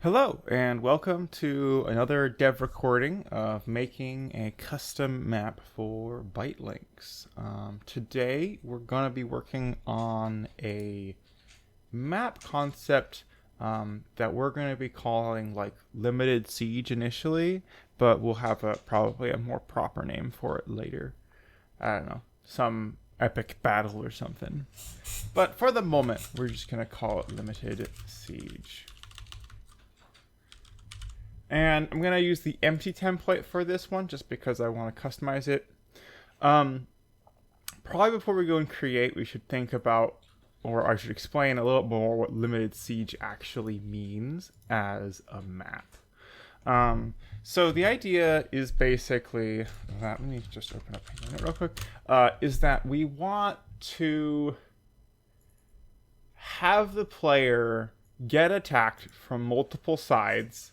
Hello, and welcome to another dev recording of making a custom map for byte links. Today, we're going to be working on a map concept that we're going to be calling like Limited Siege initially, but we'll have probably a more proper name for it later. I don't know, some epic battle or something. But for the moment, we're just going to call it Limited Siege. And I'm going to use the empty template for this one just because I want to customize it. Probably before we go and create, we should think about, or I should explain a little more what Limited Siege actually means as a map. So the idea is basically, let me just open up Paint real quick, is that we want to have the player get attacked from multiple sides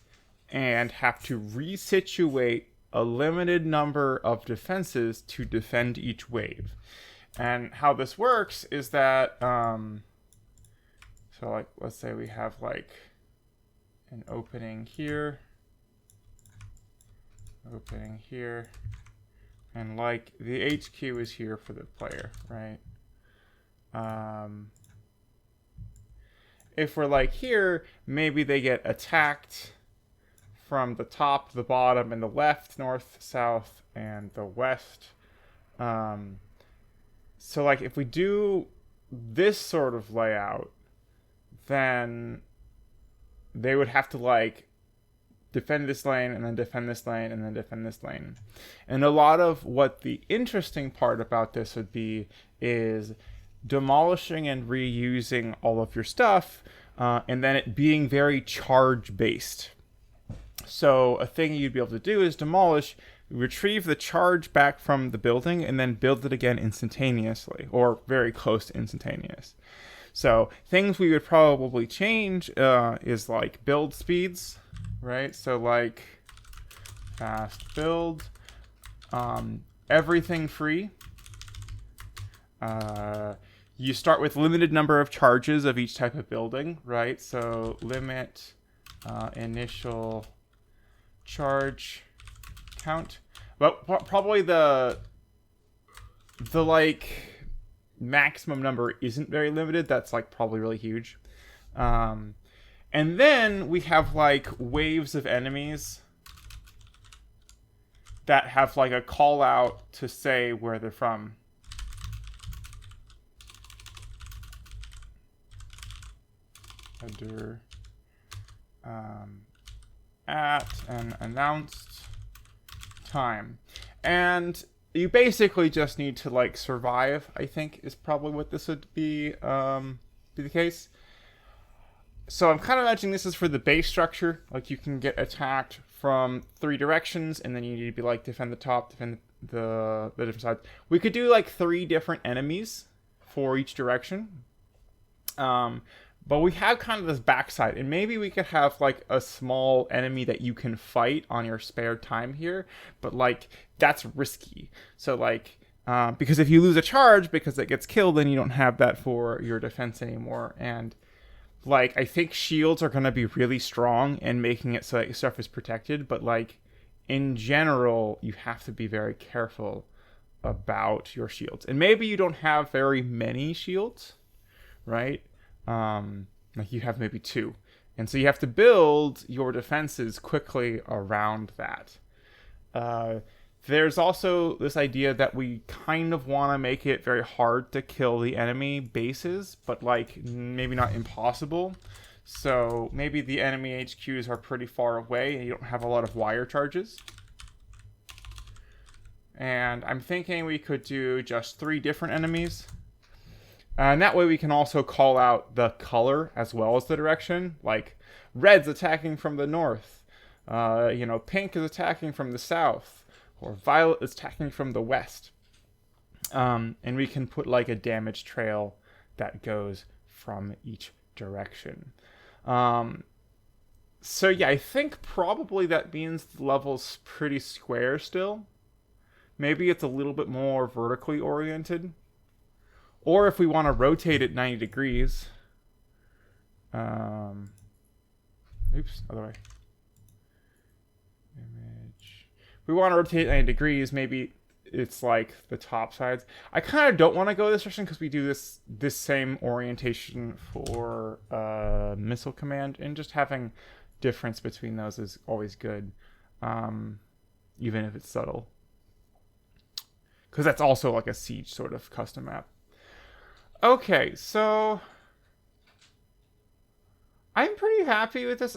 and have to resituate a limited number of defenses to defend each wave. And how this works is that, so like, let's say we have like an opening here, and like the HQ is here for the player, right? If we're like here, maybe they get attacked from the top, the bottom, and the left, north, south, and the west. So like if we do this sort of layout, then they would have to like defend this lane and then defend this lane and then defend this lane. And a lot of what the interesting part about this would be is demolishing and reusing all of your stuff, and then it being very charge based. So a thing you'd be able to do is demolish, retrieve the charge back from the building, and then build it again instantaneously, or very close to instantaneous. So things we would probably change is like build speeds, right? So like fast build, everything free. You start with limited number of charges of each type of building, right? So limit initial charge count, but probably the like maximum number isn't very limited. That's like probably really huge. And then we have like waves of enemies that have like a call out to say where they're from. Header at an announced time. And you basically just need to like survive, I think, is probably what this would be the case. So I'm kind of imagining this is for the base structure. Like you can get attacked from 3 directions, and then you need to be like defend the top, defend the different sides. We could do like 3 different enemies for each direction. But we have kind of this backside, and maybe we could have like a small enemy that you can fight on your spare time here, but like that's risky. So like, because if you lose a charge because it gets killed, then you don't have that for your defense anymore. And like, I think shields are going to be really strong and making it so that your stuff is protected, but like in general, you have to be very careful about your shields. And maybe you don't have very many shields, right? Like you have maybe 2, and so you have to build your defenses quickly around that. There's also this idea that we kind of want to make it very hard to kill the enemy bases, but like maybe not impossible. So maybe the enemy HQs are pretty far away and you don't have a lot of wire charges. And I'm thinking we could do just 3 different enemies. And that way we can also call out the color as well as the direction. Like, red's attacking from the north. Pink is attacking from the south. Or violet is attacking from the west. And we can put like a damage trail that goes from each direction. So yeah, I think probably that means the level's pretty square still. Maybe it's a little bit more vertically oriented. Or if we want to rotate it 90 degrees, Oops, other way. Image. We want to rotate 90 degrees. Maybe it's like the top sides. I kind of don't want to go this direction because we do this same orientation for missile command, and just having difference between those is always good, even if it's subtle. Because that's also like a siege sort of custom map. Okay, so I'm pretty happy with this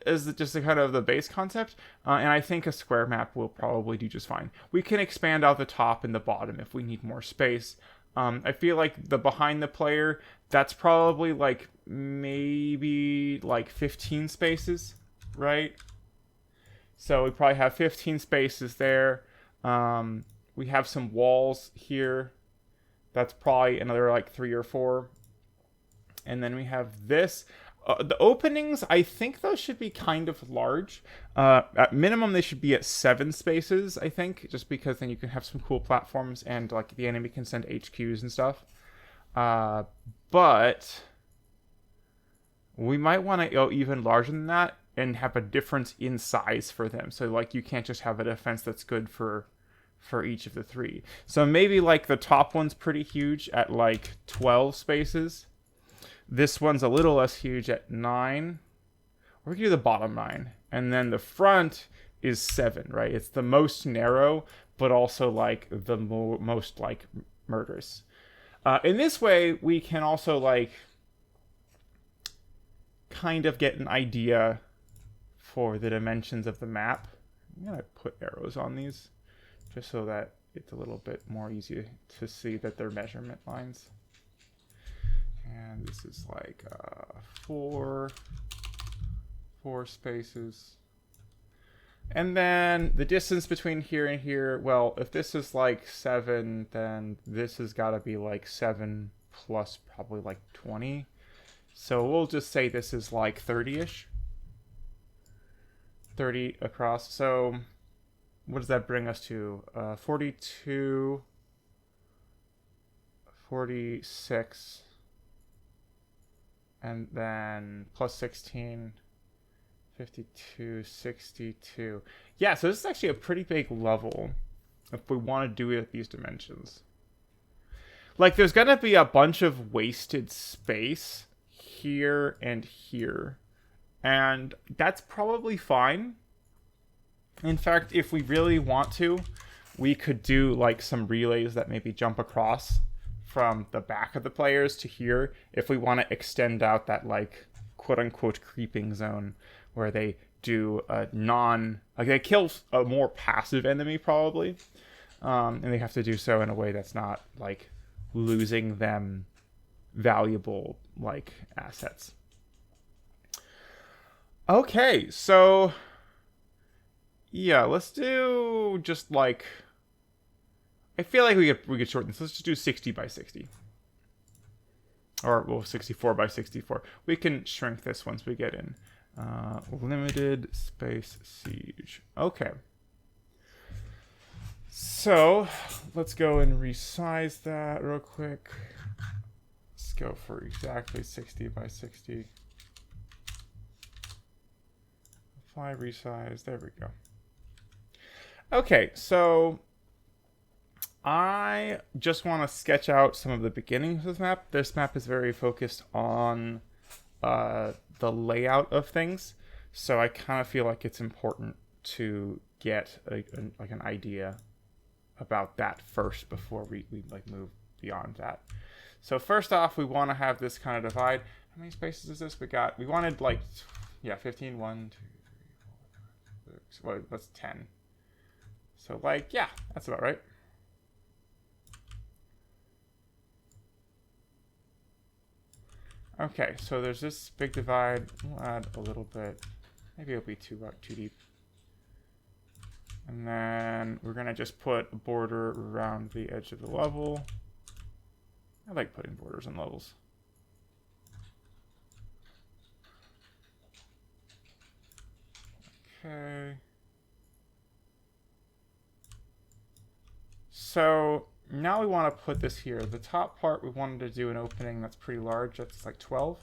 as just a kind of the base concept, and I think a square map will probably do just fine. We can expand out the top and the bottom if we need more space. I feel like the behind the player, that's probably like maybe like 15 spaces, right? So we probably have 15 spaces there. We have some walls here. That's probably another like 3 or 4. And then we have this. The openings, I think those should be kind of large. At minimum, they should be at 7 spaces, I think, just because then you can have some cool platforms and like the enemy can send HQs and stuff. But we might want to go even larger than that and have a difference in size for them. So like you can't just have a defense that's good for each of the 3. So maybe like the top one's pretty huge at like 12 spaces. This one's a little less huge at 9. Or we can do the bottom 9. And then the front is 7, right? It's the most narrow, but also like the most like murderous. In this way, we can also like kind of get an idea for the dimensions of the map. I'm going to put arrows on these just so that it's a little bit more easy to see that they're measurement lines. And this is like 4 spaces. And then the distance between here and here, well, if this is like 7, then this has got to be like 7 plus probably like 20. So we'll just say this is like 30-ish. 30 across. So what does that bring us to? 42, 46, and then plus 16, 52, 62. Yeah, so this is actually a pretty big level if we want to do it at these dimensions. Like, there's going to be a bunch of wasted space here and here. And that's probably fine. In fact, if we really want to, we could do like some relays that maybe jump across from the back of the players to here if we want to extend out that like quote-unquote creeping zone where they do a like they kill a more passive enemy probably, and they have to do so in a way that's not like losing them valuable like assets. Okay, so yeah, let's do just like, I feel like we could shorten this. Let's just do 60 by 60. Or, well, 64 by 64. We can shrink this once we get in. Limited space siege. Okay. So, let's go and resize that real quick. Let's go for exactly 60 by 60. Apply resize. There we go. Okay, so I just want to sketch out some of the beginnings of this map. This map is very focused on the layout of things, so I kind of feel like it's important to get like an idea about that first before we like move beyond that. So first off, we want to have this kind of divide. How many spaces is this? We wanted like, yeah, 15, 1, 2, 3, 4, 5, 6, well, that's 10. So like, yeah, that's about right. Okay, so there's this big divide. We'll add a little bit. Maybe it'll be too deep. And then we're going to just put a border around the edge of the level. I like putting borders on levels. Okay. So now we want to put this here. The top part, we wanted to do an opening that's pretty large. That's like 12.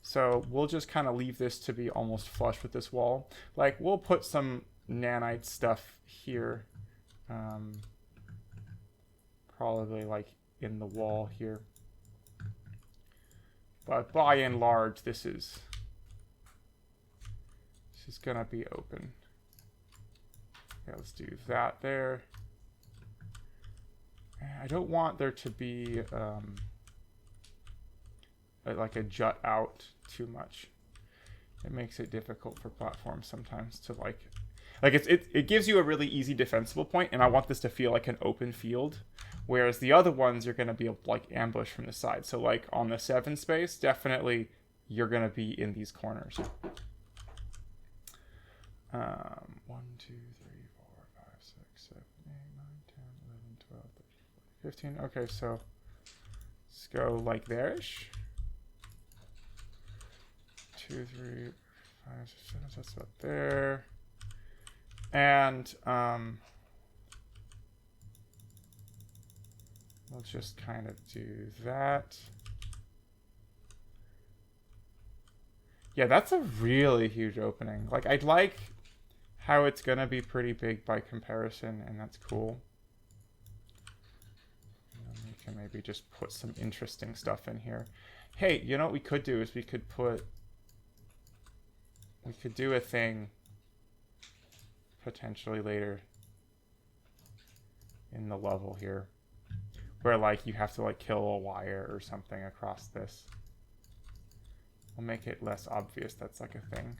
So we'll just kind of leave this to be almost flush with this wall. Like, we'll put some nanite stuff here. Probably like in the wall here. But by and large, this is gonna be open. Okay, let's do that there. I don't want there to be like a jut out too much. It makes it difficult for platforms sometimes to like it gives you a really easy defensible point, and I want this to feel like an open field, whereas the other ones you're going to be able to like ambush from the side. So like on the 7 space, definitely you're going to be in these corners. 1, 2, 3, 4, 5, 6, 7, 8, 9, 10, 11, 12, 13, 14, 15. Okay, so let's go like there-ish. 2, 3, 5, 6, 7, that's about there. And we'll just kind of do that. Yeah, that's a really huge opening. Like, I'd like how it's gonna be pretty big by comparison, and that's cool. And then we can maybe just put some interesting stuff in here. Hey, you know what we could do is we could do a thing potentially later in the level here where like you have to like kill a wire or something across this. We'll make it less obvious that's like a thing.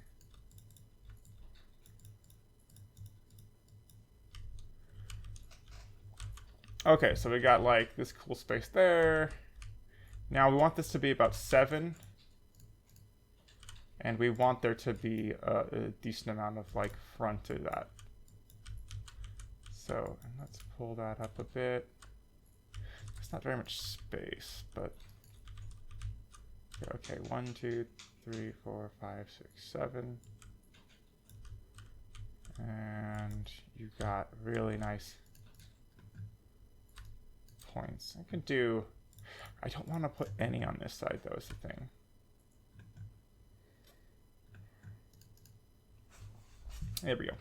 Okay, so we got like this cool space there. Now we want this to be about 7. And we want there to be a decent amount of like front to that. So, and let's pull that up a bit. It's not very much space, but okay, 1, 2, 3, 4, 5, 6, 7. And you got really nice points. I could do, I don't want to put any on this side though, is the thing. There we go.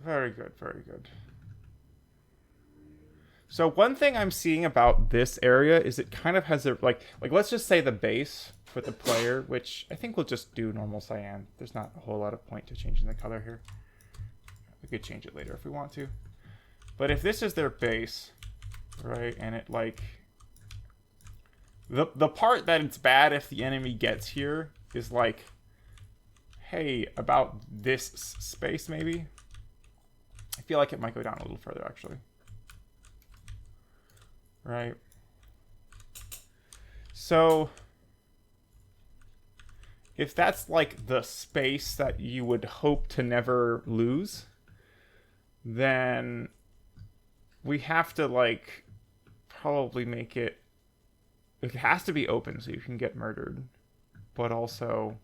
Very good, very good. So one thing I'm seeing about this area is it kind of has a, like let's just say the base for the player, which I think we'll just do normal cyan. There's not a whole lot of point to changing the color here. We could change it later if we want to. But if this is their base, right, and it like, the part that it's bad if the enemy gets here is like, hey, about this space maybe. I feel like it might go down a little further actually. Right. So if that's like the space that you would hope to never lose, then we have to like probably make it, it has to be open so you can get murdered, but also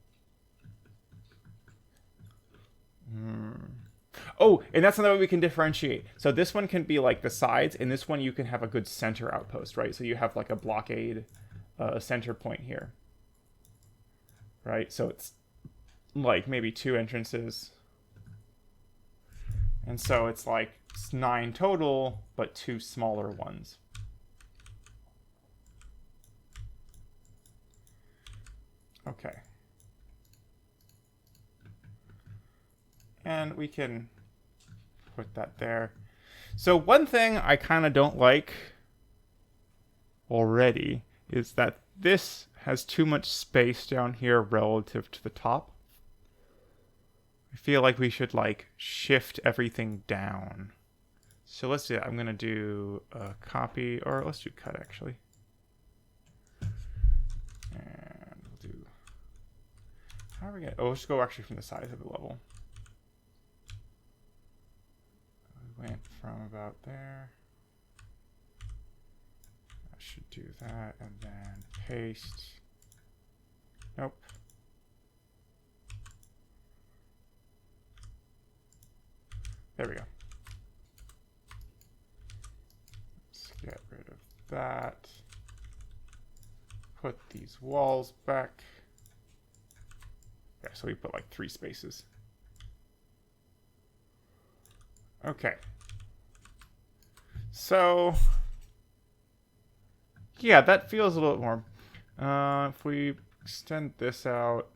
oh, and that's another way we can differentiate. So this one can be like the sides, and this one you can have a good center outpost, right? So you have like a blockade, a center point here, right? So it's like maybe 2 entrances, and so it's like it's 9 total, but 2 smaller ones. Okay. And we can put that there. So one thing I kind of don't like already is that this has too much space down here relative to the top. I feel like we should like shift everything down. So let's do that. I'm going to do a copy, or let's do cut actually. And we'll do, how do we get, oh, let's go actually from the size of the level. We went from about there. I should do that and then paste. Nope. There we go. Get rid of that. Put these walls back. Yeah, so we put like 3 spaces. Okay. So, yeah, that feels a little bit more. If we extend this out,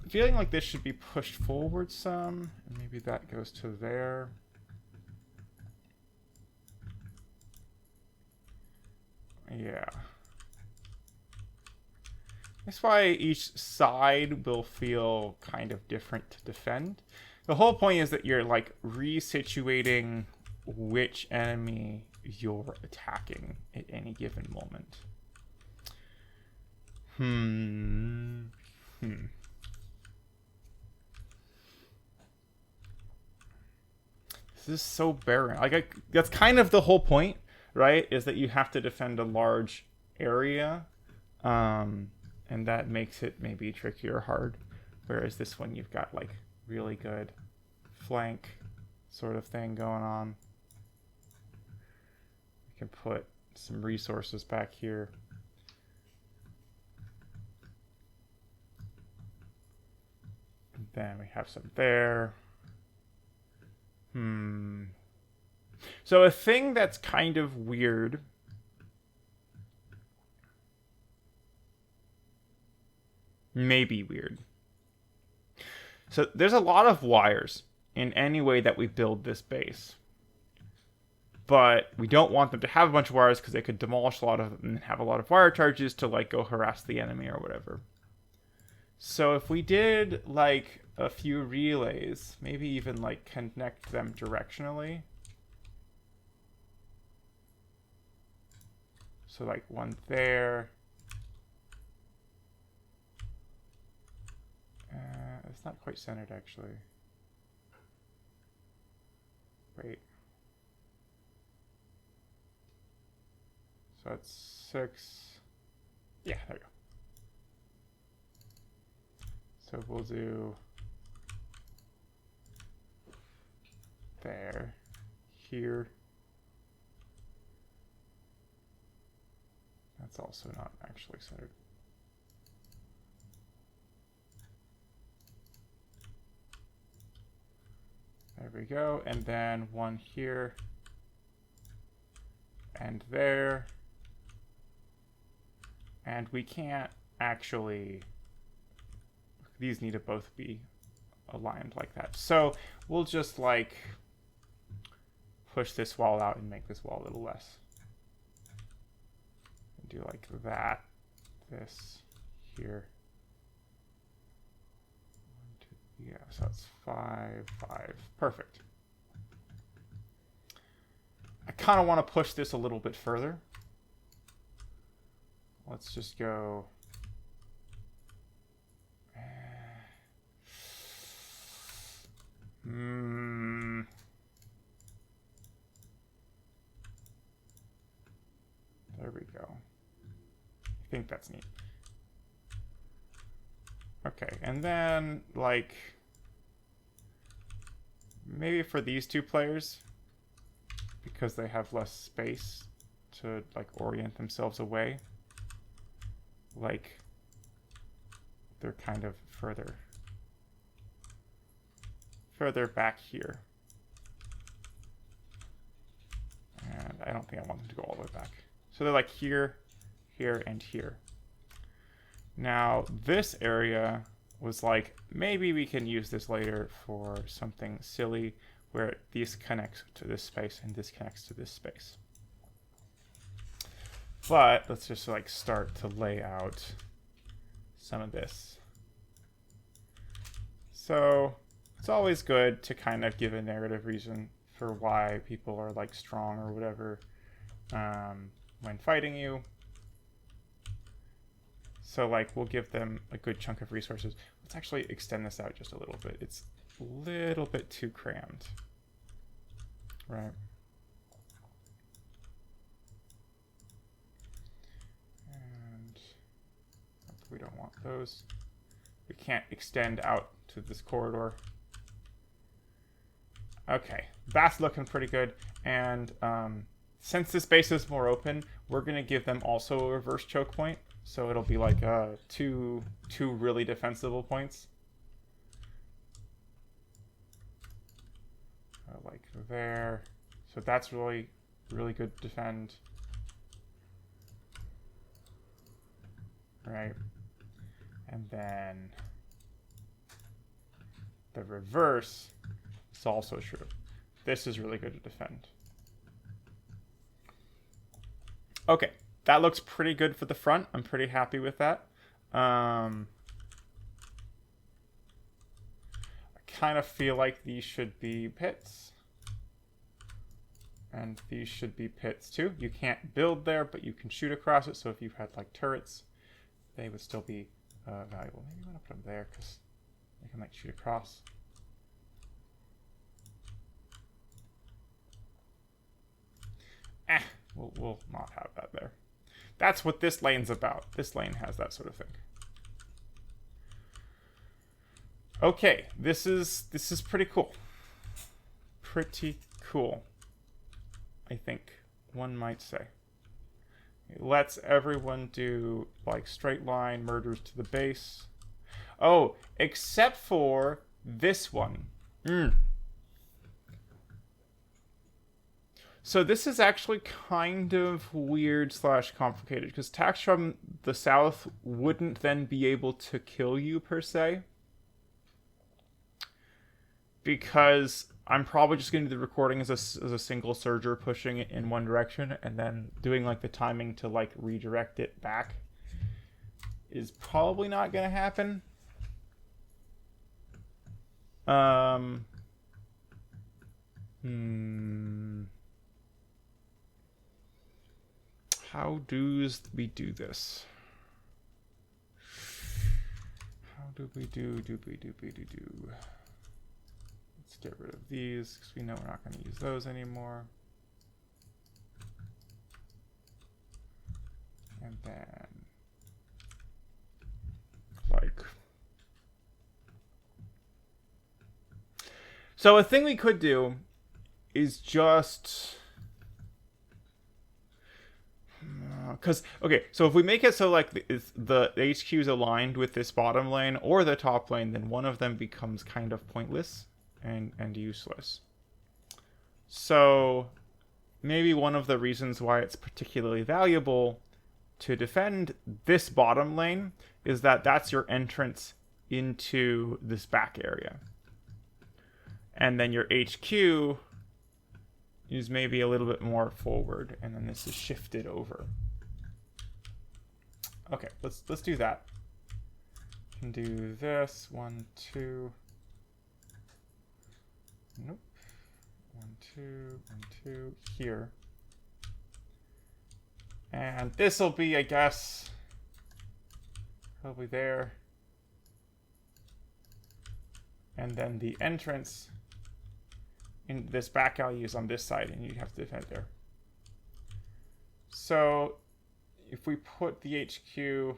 feeling like this should be pushed forward some. And maybe that goes to there. Yeah. That's why each side will feel kind of different to defend. The whole point is that you're like resituating which enemy you're attacking at any given moment. This is so barren. Like that's kind of the whole point, right? Is that you have to defend a large area. And that makes it maybe tricky or hard. Whereas this one, you've got like really good flank sort of thing going on. We can put some resources back here. And then we have some there. So a thing that's kind of weird maybe weird. So there's a lot of wires in any way that we build this base. But we don't want them to have a bunch of wires because they could demolish a lot of them and have a lot of wire charges to like go harass the enemy or whatever. So if we did like a few relays, maybe even like connect them directionally. So like one there. It's not quite centered, actually. Wait. So that's 6. Yeah, there we go. So we'll do there, here. That's also not actually centered. There we go. And then one here and there. And we can't actually, these need to both be aligned like that. So we'll just like push this wall out and make this wall a little less. Do like that, this, here. Yeah, so that's 5, 5. Perfect. I kind of want to push this a little bit further. Let's just go. There we go. I think that's neat. Okay, and then, like, maybe for these 2 players, because they have less space to, like, orient themselves away, like, they're kind of further back here. And I don't think I want them to go all the way back. So they're like here, here, and here. Now, this area was like, maybe we can use this later for something silly where this connects to this space and this connects to this space. But let's just like start to lay out some of this. So it's always good to kind of give a narrative reason for why people are like strong or whatever when fighting you. So like we'll give them a good chunk of resources. Let's actually extend this out just a little bit. It's a little bit too crammed, right? And we don't want those. We can't extend out to this corridor. Okay, that's looking pretty good. And since this base is more open, we're going to give them also a reverse choke point. So it'll be like two really defensible points. Like there. So that's really, really good to defend. Right. And then the reverse is also true. This is really good to defend. Okay, that looks pretty good for the front. I'm pretty happy with that. I kind of feel like these should be pits. And these should be pits too. You can't build there, but you can shoot across it. So if you had like turrets, they would still be valuable. Maybe you want to put them there because they can like shoot across. We'll not have that there. That's what this lane's about. This lane has that sort of thing. Okay, this is pretty cool. Pretty cool, I think one might say. It lets everyone do like straight line murders to the base. Oh, except for this one. So this is actually kind of weird / complicated because attacks from the south wouldn't then be able to kill you per se. Because I'm probably just going to do the recording as a single surger pushing it in one direction and then doing like the timing to like redirect it back is probably not going to happen. How do we do this? How do we do? Let's get rid of these because we know we're not going to use those anymore. And then, like, so a thing we could do is just. Because, okay, so if we make it so like the HQ is aligned with this bottom lane or the top lane, then one of them becomes kind of pointless and useless. So maybe one of the reasons why it's particularly valuable to defend this bottom lane is that that's your entrance into this back area. And then your HQ is maybe a little bit more forward, and then this is shifted over. Okay, let's do that. Can do this 1, 2. Nope. 1, 2, 1, 2 here, and this will be, I guess, probably there, and then the entrance in this back alley is on this side, and you have to defend there. So if we put the HQ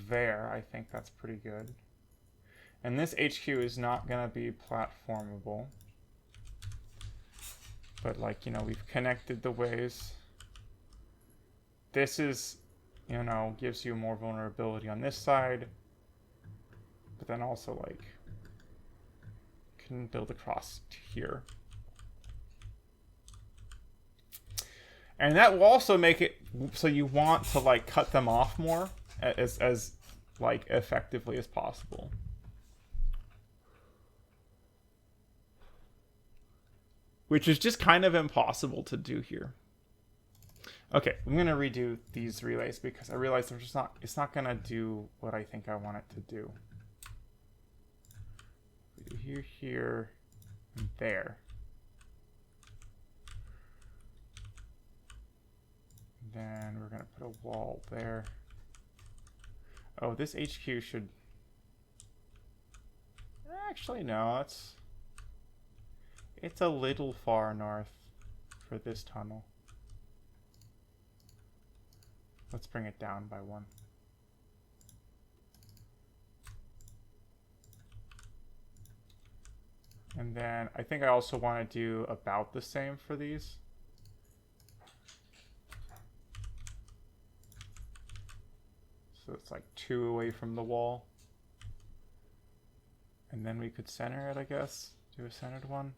there, I think that's pretty good. And this HQ is not going to be platformable. But, like, you know, we've connected the ways. This is, you know, gives you more vulnerability on this side. But then also, like, can build across to here. And that will also make it so you want to, like, cut them off more as like, effectively as possible. Which is just kind of impossible to do here. Okay, I'm going to redo these relays because I realize they're just not, it's not going to do what I think I want it to do. Here, here, and there. Then we're going to put a wall there. Oh, this HQ should... Actually, no, it's a little far north for this tunnel. Let's bring it down by 1. And then I think I also want to do about the same for these. So it's like 2 away from the wall. And then we could center it, I guess. Do a centered one.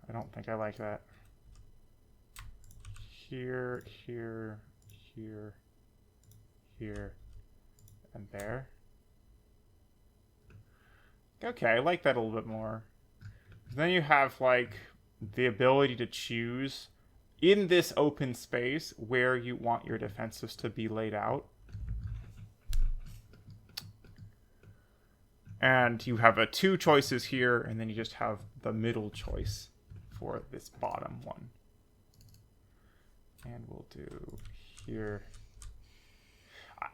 I don't think I like that. Here, here, here, here, and there. Okay, I like that a little bit more. Then you have, like, the ability to choose in this open space where you want your defenses to be laid out. And you have 2 choices here, and then you just have the middle choice for this bottom one. And we'll do here.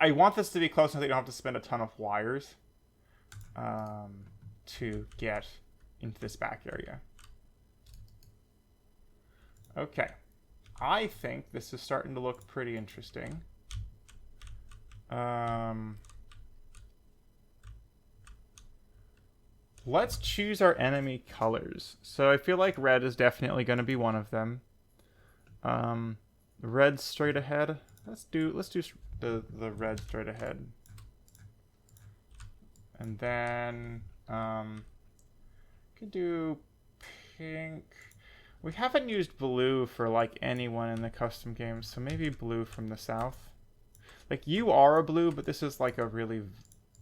I want this to be close enough that you don't have to spend a ton of wires to get into this back area. Okay. I think this is starting to look pretty interesting. Let's choose our enemy colors. So I feel like red is definitely going to be one of them. Red straight ahead. Let's do the red straight ahead. And then could do pink. We haven't used blue for like anyone in the custom games, so maybe blue from the south. Like you are a blue, but this is like a really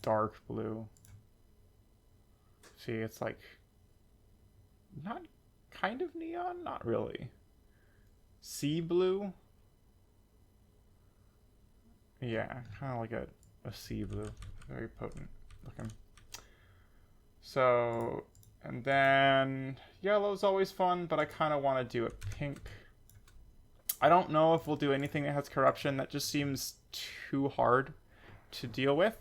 dark blue. See, it's like not kind of neon, not really. Sea blue. Yeah, kind of like a sea blue. Very potent looking. So, and then yellow's always fun, but I kind of want to do a pink. I don't know if we'll do anything that has corruption. That just seems too hard to deal with.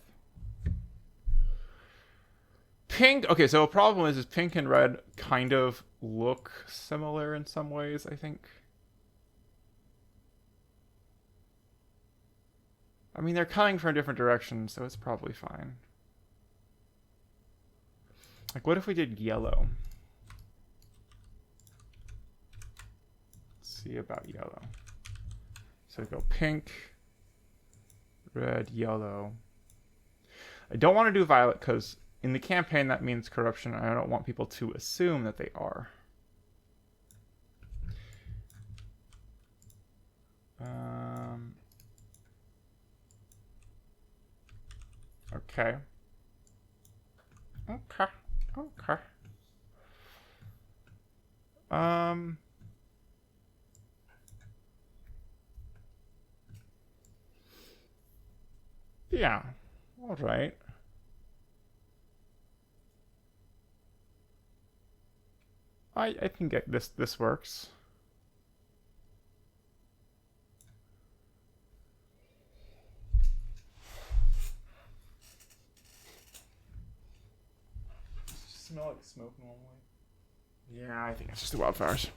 Pink, okay, so a problem is pink and red kind of look similar in some ways, I think. I mean, they're coming from different directions, so it's probably fine. Like, what if we did yellow? Let's see about yellow. So we go pink, red, yellow. I don't want to do violet because in the campaign that means corruption, and I don't want people to assume that they are. Okay. Okay. Okay. Yeah. All right. I can get this. This works. Does it smell like smoke normally? Yeah, I think it's just the wildfires.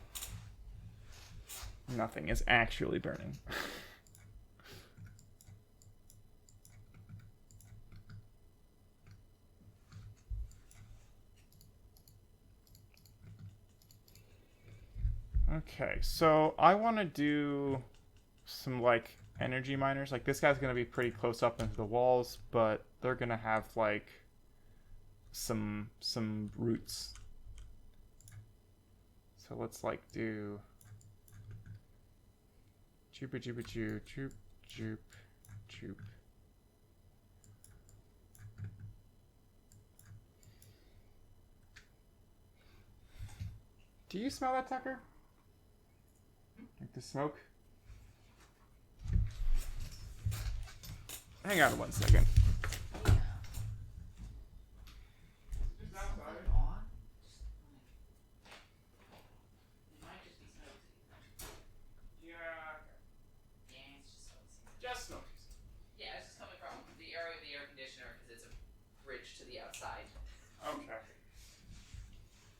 Nothing is actually burning. Okay, so I want to do some like energy miners. Like this guy's going to be pretty close up into the walls, but they're going to have like some roots. So let's like do choop choop choop choop choop choop. Do you smell that, Tucker? Like the smoke? Hang on 1 second.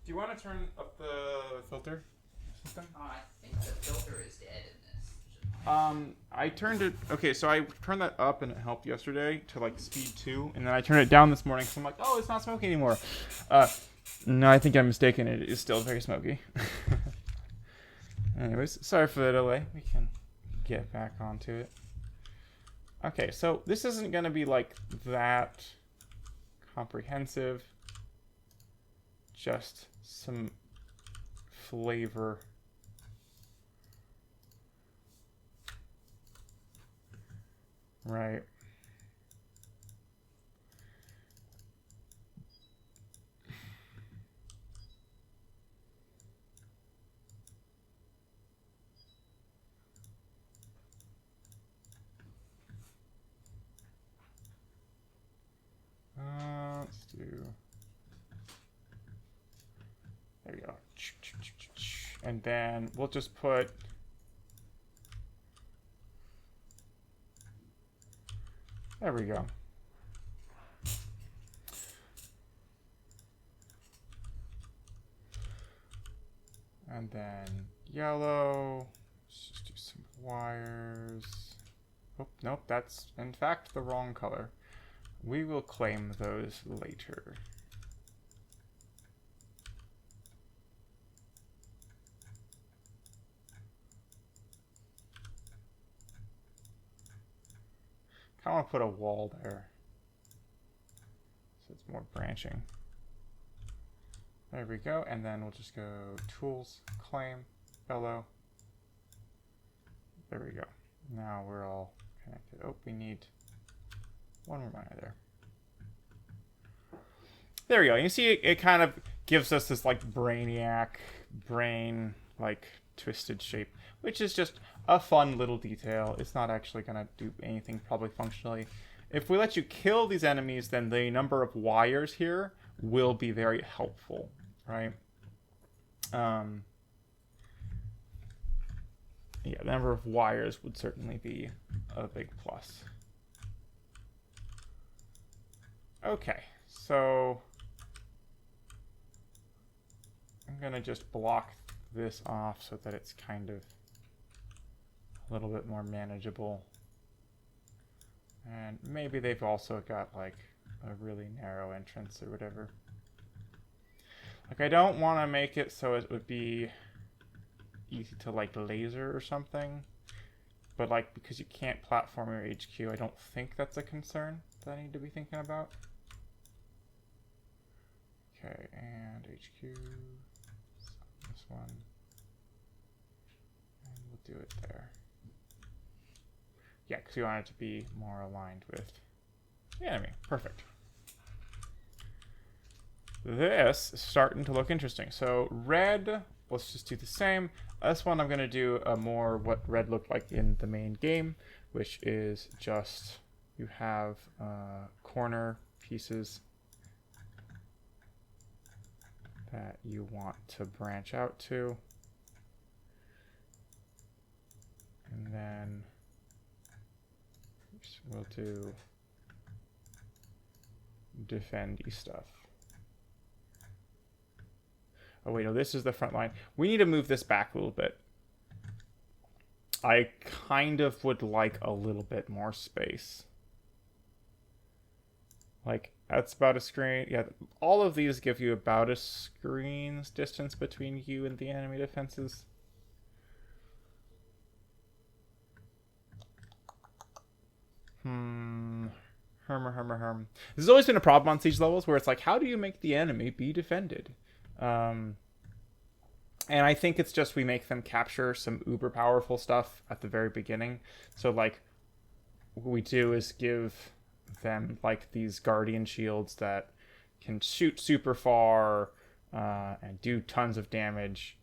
Do you want to turn up the filter system? I think the filter is dead in this. I turned it. Okay, so I turned that up and it helped yesterday to like speed 2, and then I turned it down this morning. So I'm like, oh, it's not smoky anymore. No, I think I'm mistaken. It is still very smoky. Anyways, sorry for the delay. We can get back onto it. Okay, so this isn't gonna be like that comprehensive. Just some flavor. Right. Let's do. There we go. And then we'll just put. There we go. And then yellow. Let's just do some wires. Oh, nope, that's in fact the wrong color. We will claim those later. I want to put a wall there, so it's more branching. There we go, and then we'll just go tools, claim, bellow. There we go. Now we're all connected. Oh, we need one more miner there. There we go. You see, it kind of gives us this like brainiac brain, like twisted shape, which is just a fun little detail. It's not actually going to do anything probably functionally. If we let you kill these enemies, then the number of wires here will be very helpful, right? Yeah, the number of wires would certainly be a big plus. Okay, so I'm going to just block this off so that it's kind of a little bit more manageable. And maybe they've also got like a really narrow entrance or whatever. Like I don't want to make it so it would be easy to like laser or something. But like because you can't platform your HQ, I don't think that's a concern that I need to be thinking about. Okay, and HQ, this one, and we'll do it there. Yeah, because we want it to be more aligned with the enemy. Perfect. This is starting to look interesting. So red, let's just do the same. This one I'm going to do a more what red looked like in the main game, which is just you have corner pieces that you want to branch out to. And then we'll do defendy stuff. Oh wait, no, this is the front line. We need to move this back a little bit. I kind of would like a little bit more space. Like, that's about a screen. Yeah, all of these give you about a screen's distance between you and the enemy defenses. Herm. This has always been a problem on Siege levels where it's like, how do you make the enemy be defended? And I think it's just we make them capture some uber powerful stuff at the very beginning. So like what we do is give them like these guardian shields that can shoot super far and do tons of damage.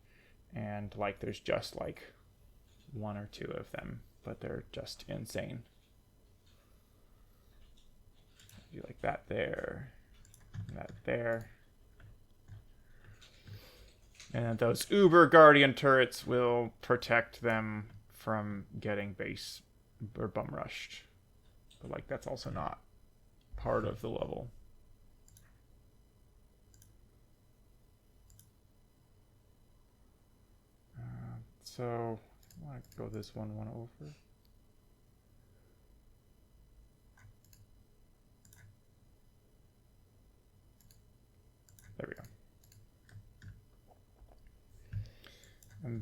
And like there's just like one or two of them, but they're just insane. Do like that there, that there. And those uber guardian turrets will protect them from getting base or bum rushed. But like that's also not part of the level. So I want to go this one over.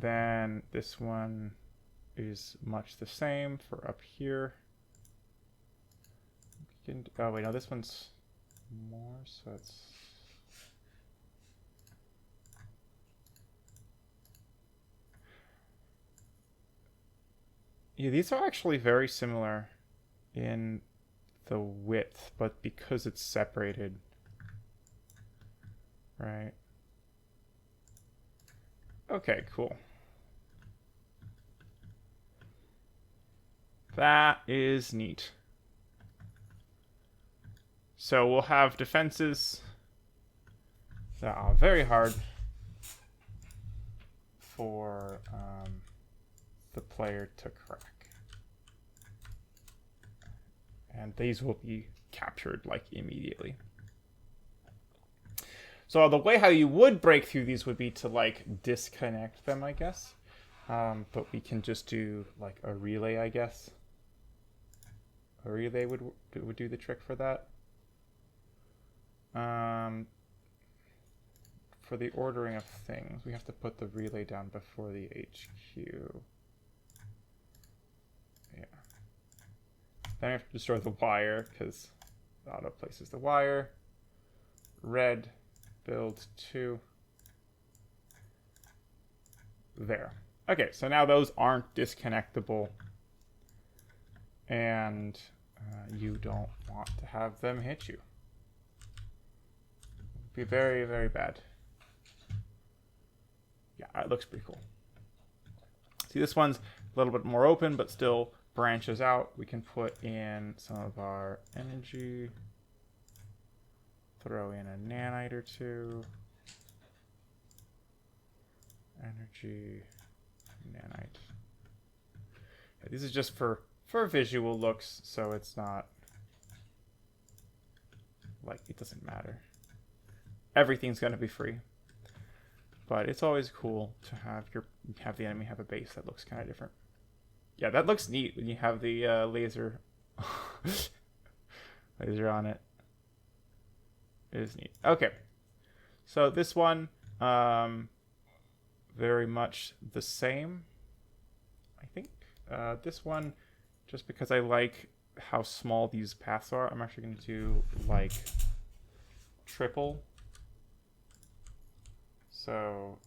then this one is much the same for up here. Oh wait, no, this one's more, so it's... Yeah, these are actually very similar in the width, but because it's separated, right? Okay, cool. That is neat. So we'll have defenses that are very hard for the player to crack. And these will be captured like immediately. So the way how you would break through these would be to like disconnect them, I guess. But we can just do like a relay, I guess. A relay would do the trick for that. For the ordering of things, we have to put the relay down before the HQ. Yeah. Then we have to destroy the wire because the auto places the wire. Red, build 2. There. Okay, so now those aren't disconnectable. And you don't want to have them hit you. Be very, very bad. Yeah, it looks pretty cool. See, this one's a little bit more open, but still branches out. We can put in some of our energy. Throw in a nanite or two. Energy, nanite. Yeah, this is just for visual looks, so it's not like it doesn't matter. Everything's going to be free. But it's always cool to have the enemy have a base that looks kind of different. Yeah, that looks neat when you have the laser on it. It is neat. Okay. So this one, very much the same, I think. This one, just because I like how small these paths are, I'm actually going to do like triple. So,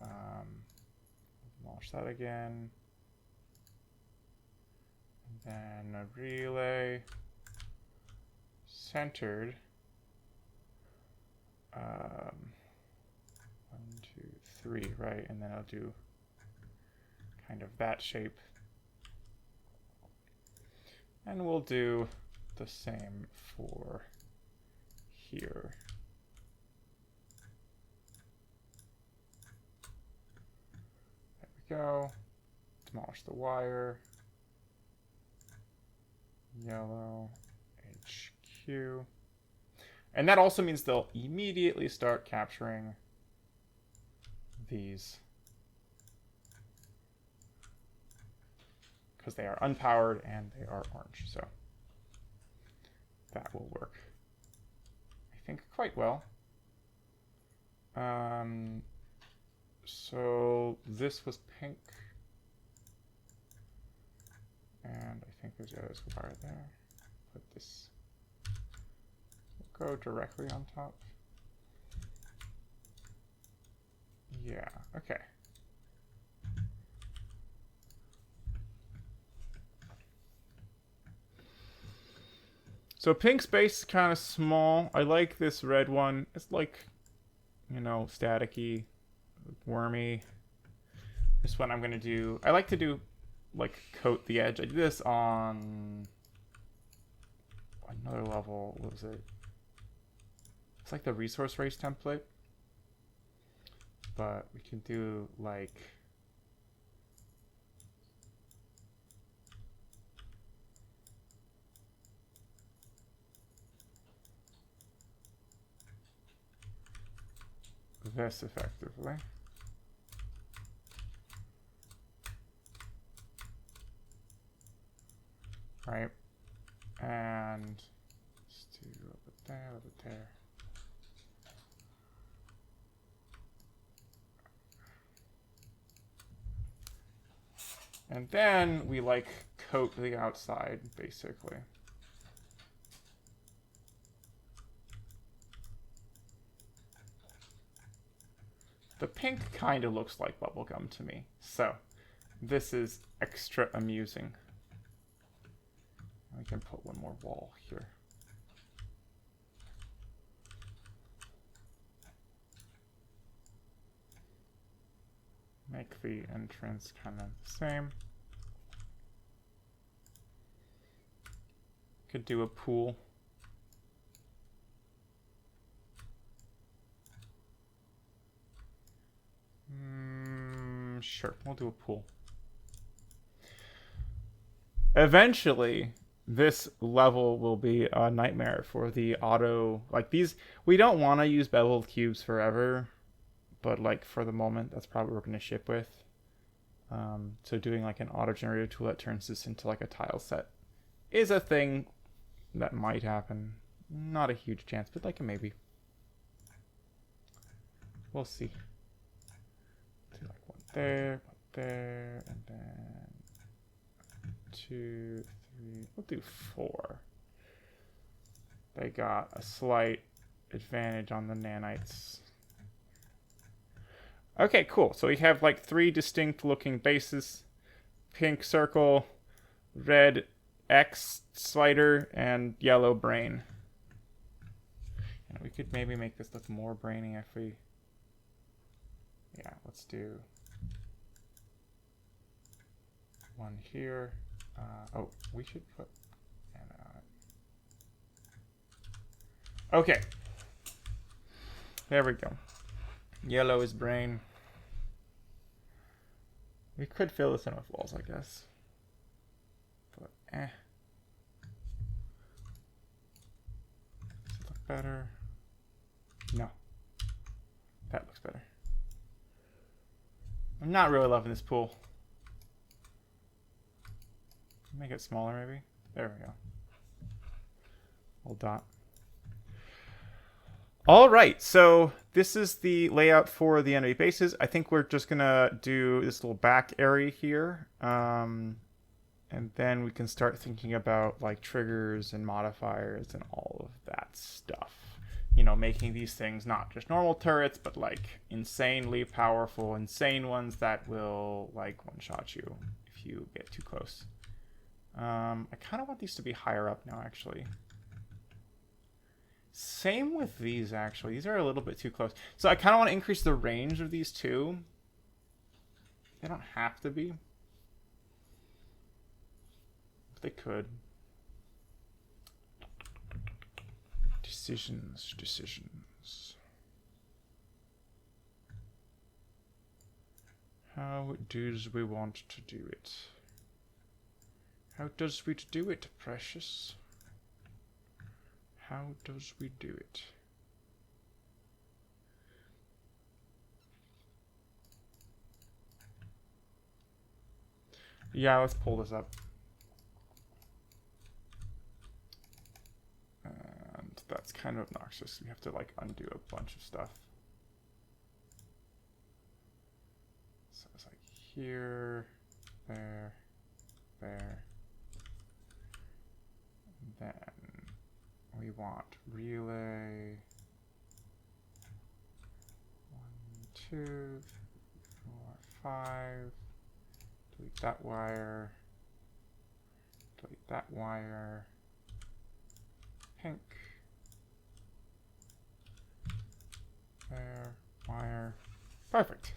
launch that again. And then a relay centered. 1, 2, 3, right? And then I'll do kind of that shape. And we'll do the same for here. Go. Demolish the wire. Yellow. HQ. And that also means they'll immediately start capturing these. Because they are unpowered and they are orange. So that will work, I think, quite well. So this was pink, and I think there's yellow's wire there. Put this, we'll go directly on top. Yeah, okay. So pink space is kind of small. I like this red one. It's like, you know, staticky, wormy. This one I'm going to do, I like to do like coat the edge. I did this on another level. What was it? It's like the resource race template. But we can do like this effectively. Right? And let's do a little bit there, a little bit there. And then we like coat the outside, basically. The pink kind of looks like bubblegum to me, so this is extra amusing. I can put one more wall here. Make the entrance kind of the same. Could do a pool. Sure, we'll do a pool. Eventually, this level will be a nightmare for the auto, like these, we don't want to use beveled cubes forever, but like for the moment, that's probably what we're going to ship with. So doing like an auto generator tool that turns this into like a tile set is a thing that might happen. Not a huge chance, but like a maybe. We'll see. Do like one there, and then 2, 3. We'll do 4. They got a slight advantage on the nanites. Okay, cool. So we have like 3 distinct looking bases. Pink circle, red X slider, and yellow brain. And we could maybe make this look more brainy if we... Yeah, let's do one here. Oh, we should put... Okay. There we go. Yellow is brain. We could fill this in with walls, I guess. But, Does it look better? No. That looks better. I'm not really loving this pool. Make it smaller, maybe? There we go. Little dot. All right, so this is the layout for the enemy bases. I think we're just gonna do this little back area here. And then we can start thinking about like triggers and modifiers and all of that stuff. You know, making these things not just normal turrets, but like insanely powerful, insane ones that will like one-shot you if you get too close. I kind of want these to be higher up now, actually. Same with these, actually. These are a little bit too close. So I kind of want to increase the range of these too. They don't have to be. But they could. Decisions. How does we want to do it? How does we do it, precious? How does we do it? Yeah, let's pull this up. And that's kind of obnoxious. We have to like undo a bunch of stuff. So it's like here, there, there. Then we want relay 1, 2, 3, 4, 5. Delete that wire. Delete that wire. Pink. There. Wire. Perfect.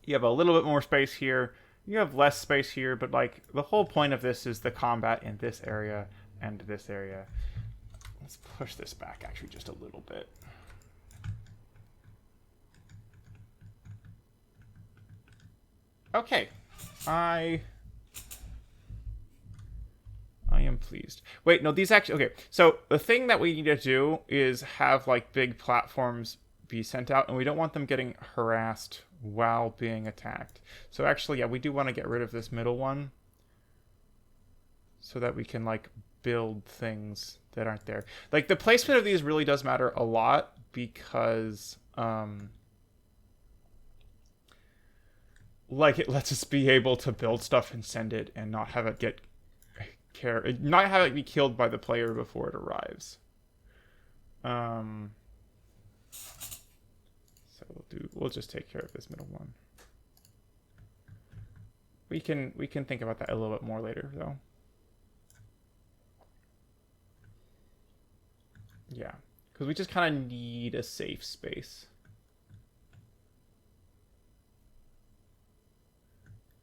You have a little bit more space here. You have less space here, but like the whole point of this is the combat in this area and this area. Let's push this back actually just a little bit. Okay. I am pleased. Wait, no, these actually... Okay, so the thing that we need to do is have like big platforms be sent out, and we don't want them getting harassed while being attacked. So actually, yeah, we do want to get rid of this middle one so that we can like build things that aren't there. Like the placement of these really does matter a lot because like it lets us be able to build stuff and send it and not have it not have it be killed by the player before it arrives. So we'll just take care of this middle one. We can think about that a little bit more later though. Yeah, because we just kind of need a safe space.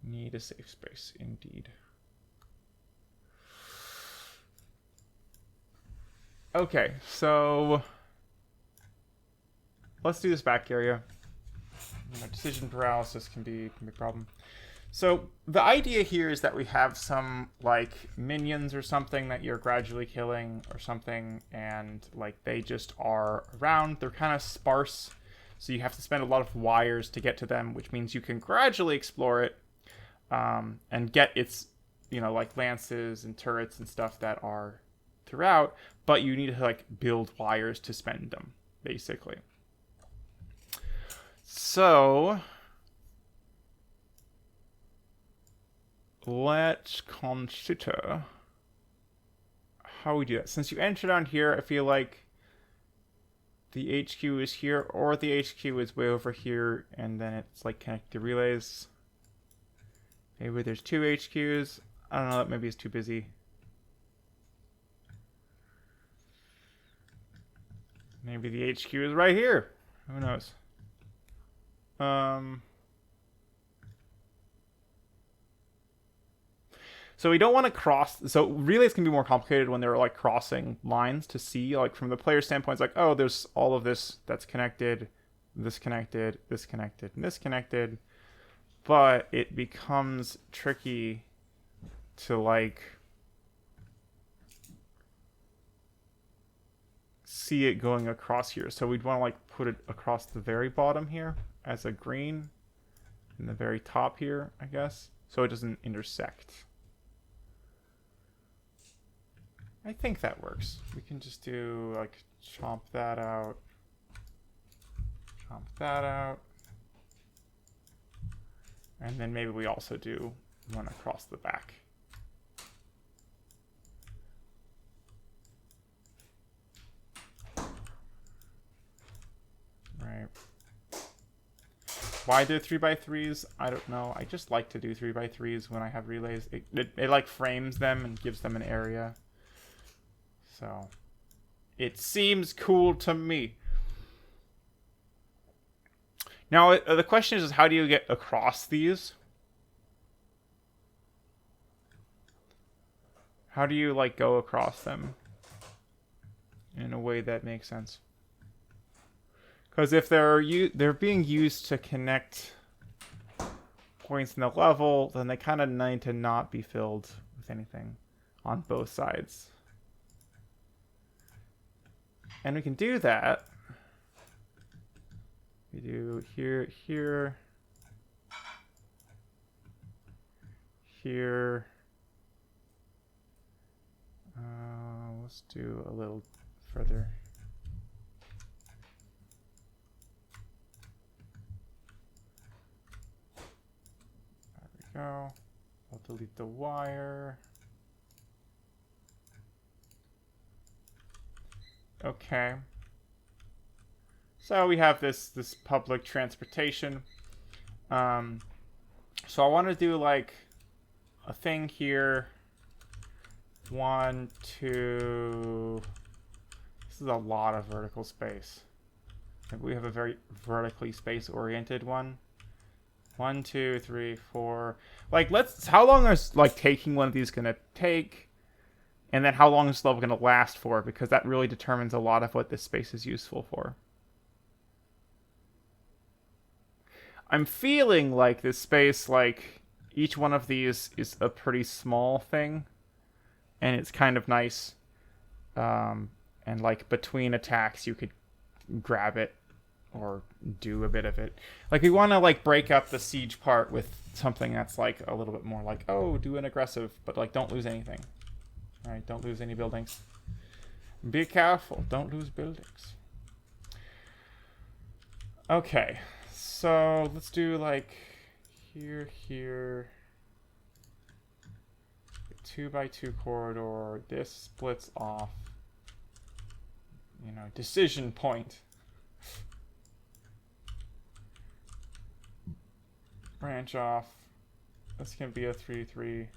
Need a safe space, indeed. Okay, so let's do this back area. Decision paralysis can be a problem. So the idea here is that we have some like minions or something that you're gradually killing or something, and like they just are around. They're kind of sparse, so you have to spend a lot of wires to get to them, which means you can gradually explore it and get its, you know, like lances and turrets and stuff that are throughout, but you need to like build wires to spend them, basically. So let's consider how we do that. Since you enter down here, I feel like the HQ is here, or the HQ is way over here, and then it's like connect to relays. Maybe there's two HQs. I don't know, maybe it's too busy. Maybe the HQ is right here. Who knows? So we don't want to cross. So relays can be more complicated when they're like crossing lines to see, like from the player standpoint, it's like, oh, there's all of this that's connected, this connected, this connected, and this connected. But it becomes tricky to like see it going across here. So we'd want to like put it across the very bottom here as a green, and the very top here, I guess, so it doesn't intersect. I think that works. We can just do like chomp that out, chomp that out, and then maybe we also do one across the back. Right. Why they're 3x3s, I don't know. I just like to do 3x3s when I have relays. It like frames them and gives them an area. So it seems cool to me. Now the question is how do you get across these? How do you like go across them in a way that makes sense? Because if they're being used to connect points in the level, then they kind of need to not be filled with anything on both sides. And we can do that. We do here, here, here. Let's do a little further. There we go. I'll delete the wire. Okay. So we have this public transportation. So I want to do like a thing here. 1, 2. This is a lot of vertical space. Maybe we have a very vertically space-oriented one. 1, 2, 3, 4. Like, how long is like taking one of these gonna take? And then how long is this level gonna last for? Because that really determines a lot of what this space is useful for. I'm feeling like this space, like each one of these is a pretty small thing. And it's kind of nice. And like between attacks, you could grab it or do a bit of it. Like we want to like break up the siege part with something that's like a little bit more like, oh, do an aggressive, but like don't lose anything. All right, don't lose any buildings. Be careful, don't lose buildings. Okay, so let's do like here. 2x2 corridor. This splits off. You know, decision point. Branch off. This can be a 3-3.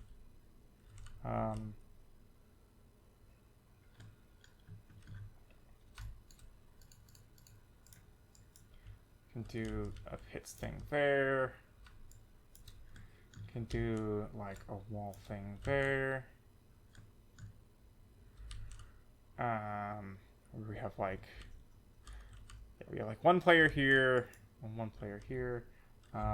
Can do a pits thing there. Can do like a wall thing there. We have like, yeah, we have like one player here and one player here.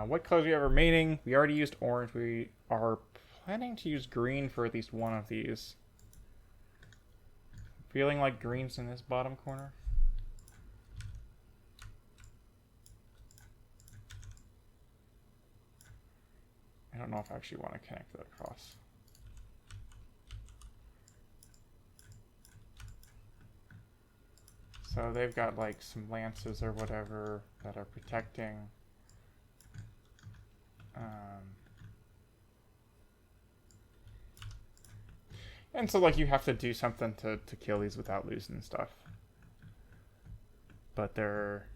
What colors do we have remaining? We already used orange. We are planning to use green for at least one of these. Feeling like green's in this bottom corner. I don't know if I actually want to connect that across. So they've got like some lances or whatever that are protecting. And so like you have to do something to kill these without losing stuff. But they're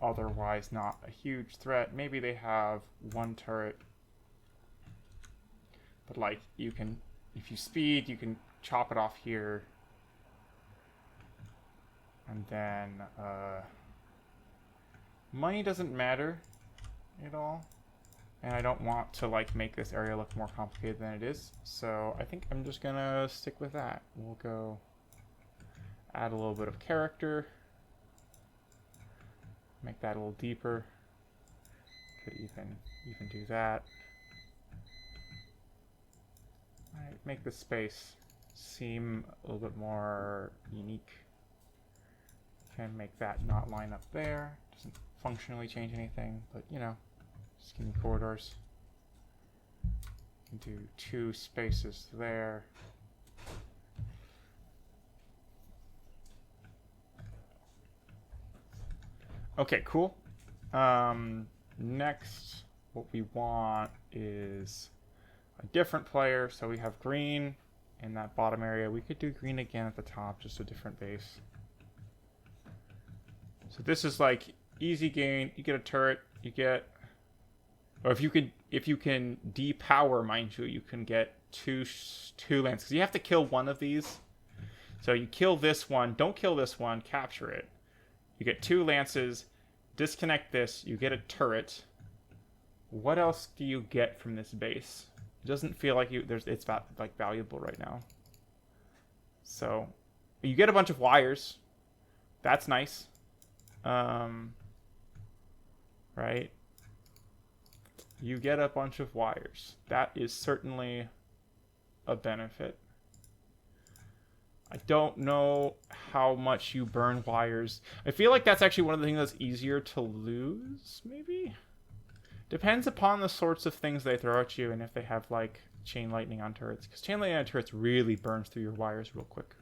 otherwise not a huge threat. Maybe they have one turret. But like you can, if you speed, you can chop it off here. And then money doesn't matter at all. And I don't want to like make this area look more complicated than it is. So I think I'm just gonna stick with that. We'll go add a little bit of character. Make that a little deeper. Could even do that. Alright, make the space seem a little bit more unique. Can make that not line up there. Doesn't functionally change anything, but you know, just give me corridors. Can do 2 spaces there. Okay, cool. Next, what we want is a different player. So we have green in that bottom area. We could do green again at the top, just a different base. So this is like easy gain. You get a turret. You get, or if you can depower, mind you, you can get two lances. You have to kill one of these. So you kill this one. Don't kill this one. Capture it. You get 2 lances. Disconnect this. You get a turret. What else do you get from this base? It doesn't feel like it's like valuable right now. So you get a bunch of wires. That's nice. Right? You get a bunch of wires. That is certainly a benefit. I don't know how much you burn wires. I feel like that's actually one of the things that's easier to lose, maybe? Depends upon the sorts of things they throw at you and if they have, like, chain lightning on turrets. Because chain lightning on turrets really burns through your wires real quick.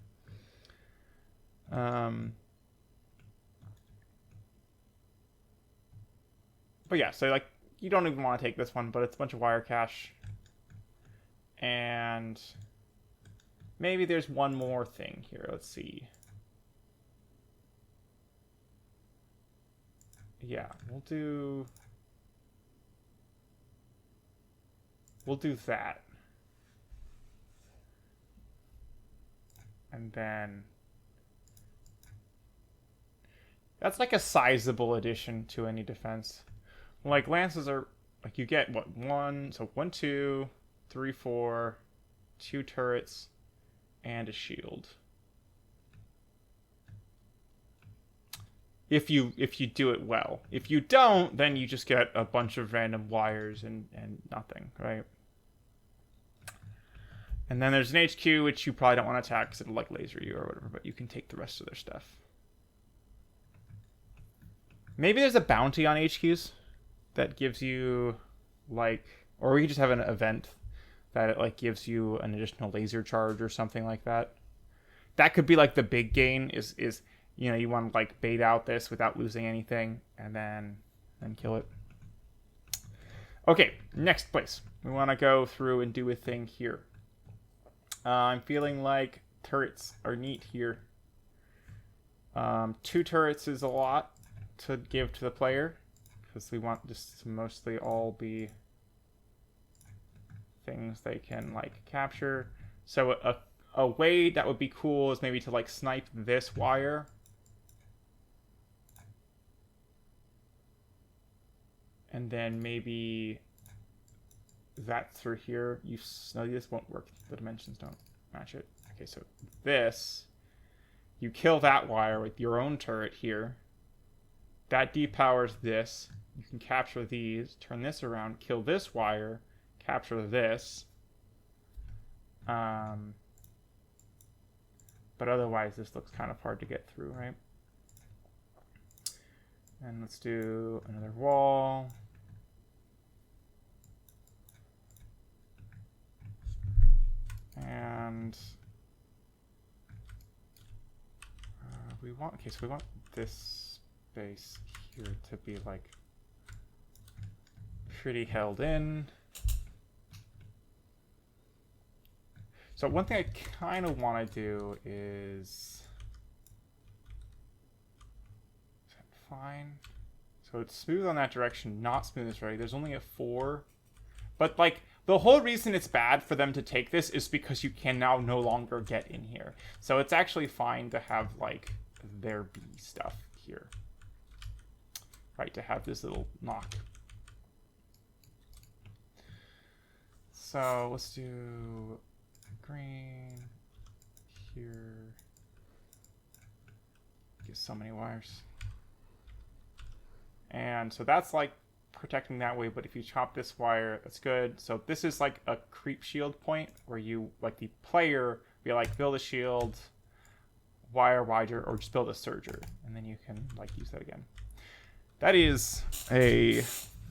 But yeah, so, like, you don't even want to take this one, but it's a bunch of wire cache. And maybe there's one more thing here. Let's see. Yeah, we'll do that. And then that's like a sizable addition to any defense. Like lances are like you get what 1, 2, 3, 4, 2 turrets, and a shield. If you do it well. If you don't, then you just get a bunch of random wires and nothing, right? And then there's an HQ, which you probably don't want to attack because it'll like laser you or whatever, but you can take the rest of their stuff. Maybe there's a bounty on HQs that gives you like, or we could just have an event that it like gives you an additional laser charge or something like that. That could be like the big gain is you know, you want to like bait out this without losing anything and then kill it. Okay, next place. We want to go through and do a thing here. I'm feeling like turrets are neat here. 2 turrets is a lot to give to the player, because we want this to mostly all be things they can like capture. So a way that would be cool is maybe to like snipe this wire. And then maybe that through here. No, this won't work. The dimensions don't match it. Okay, so this, you kill that wire with your own turret here. That depowers this. You can capture these, turn this around, kill this wire, capture this. But otherwise, this looks kind of hard to get through, right? And let's do another wall. And we want, okay, so we want this space here to be like pretty held in. So one thing I kind of want to do is that fine? So it's smooth on that direction, not smooth this way. There's only a 4. But like the whole reason it's bad for them to take this is because you can now no longer get in here. So it's actually fine to have like there be stuff here. Right, to have this little knock. So let's do green here. Get so many wires. And so that's like protecting that way, but if you chop this wire, that's good. So this is like a creep shield point where you, like the player, be like build a shield, wire wider, or just build a surger, and then you can like use that again. That is a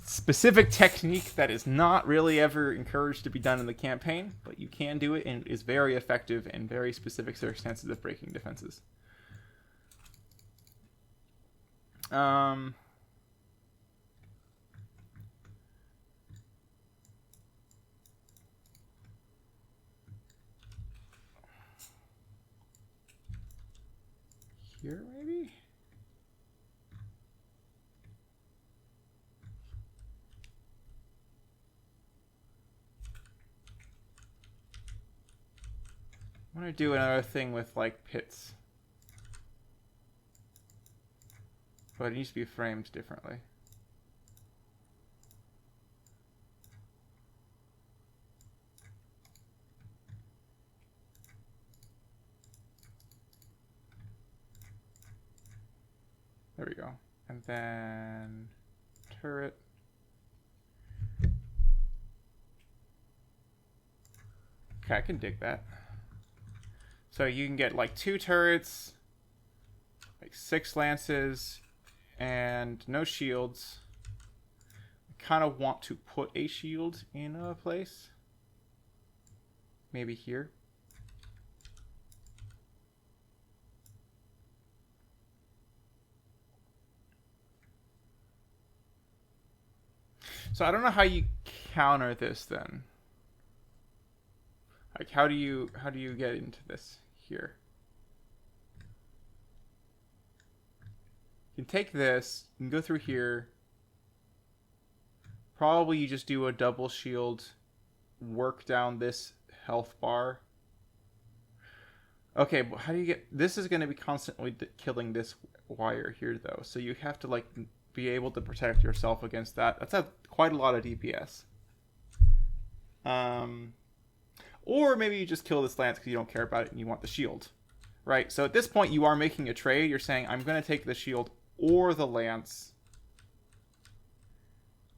specific technique that is not really ever encouraged to be done in the campaign, but you can do it, and it is very effective in very specific circumstances of breaking defenses. Here, maybe? I want to do another thing with, like, pits. But it needs to be framed differently. There we go. And then turret. Okay, I can dig that. So you can get like 2 turrets, like 6 lances, and no shields. I kind of want to put a shield in a place. Maybe here. So I don't know how you counter this then. Like how do you get into this here? You can take this, you can go through here. Probably you just do a double shield, work down this health bar. Okay, but how do you get... This is going to be constantly killing this wire here, though. So you have to, like, be able to protect yourself against that. That's quite a lot of DPS. Or maybe you just kill this lance because you don't care about it and you want the shield. Right? So at this point, you are making a trade. You're saying, I'm going to take the shield or the lance.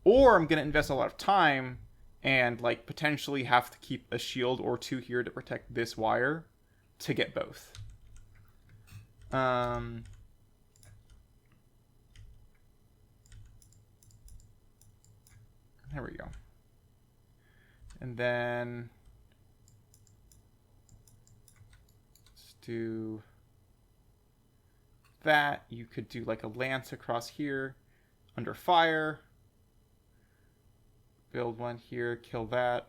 Or I'm going to invest a lot of time and, like, potentially have to keep a shield or 2 here to protect this wire to get both. There we go. And then let's do that. You could do like a lance across here under fire. build one here, kill that.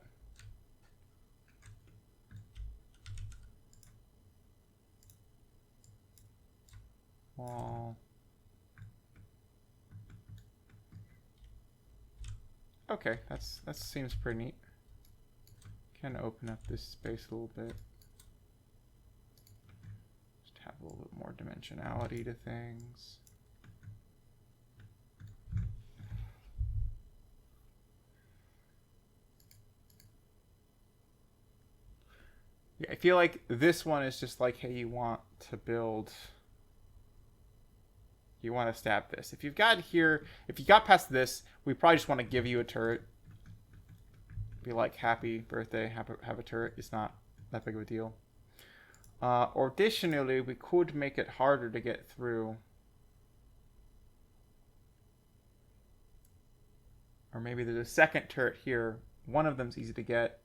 Wall. Okay, that seems pretty neat. Can open up this space a little bit. Just have a little bit more dimensionality to things. Yeah, I feel like this one is just like, hey, you want to build... You want to stab this. If you've got here, if you got past this, we probably just want to give you a turret. Be like, happy birthday, have a turret. It's not that big of a deal. Or additionally, we could make it harder to get through. Or maybe there's a second turret here. One of them's easy to get.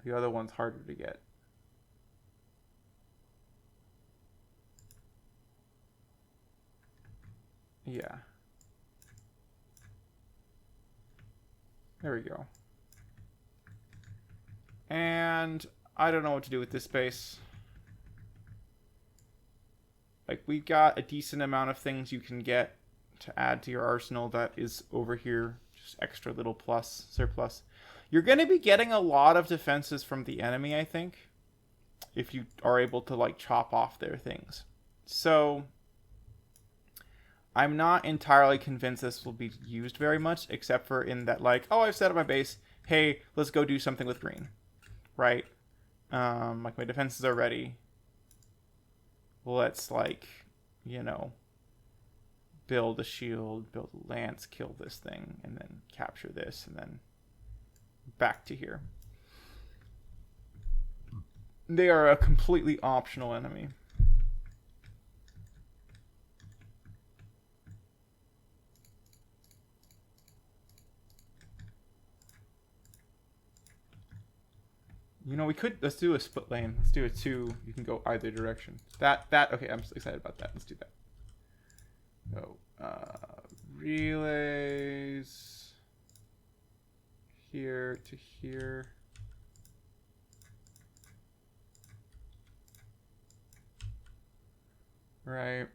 The other one's harder to get. Yeah. There we go. And I don't know what to do with this space. Like, we've got a decent amount of things you can get to add to your arsenal that is over here. Just extra little plus, surplus. You're going to be getting a lot of defenses from the enemy, I think. If you are able to, like, chop off their things. So... I'm not entirely convinced this will be used very much, except for in that, like, oh, I've set up my base. Hey, let's go do something with green. Right? Like, my defenses are ready. Let's, like, you know, build a shield, build a lance, kill this thing, and then capture this, and then back to here. They are a completely optional enemy. You know, we could, let's do a split lane. Let's do a 2. You can go either direction. Okay, I'm excited about that. Let's do that. So, relays here to here. Right.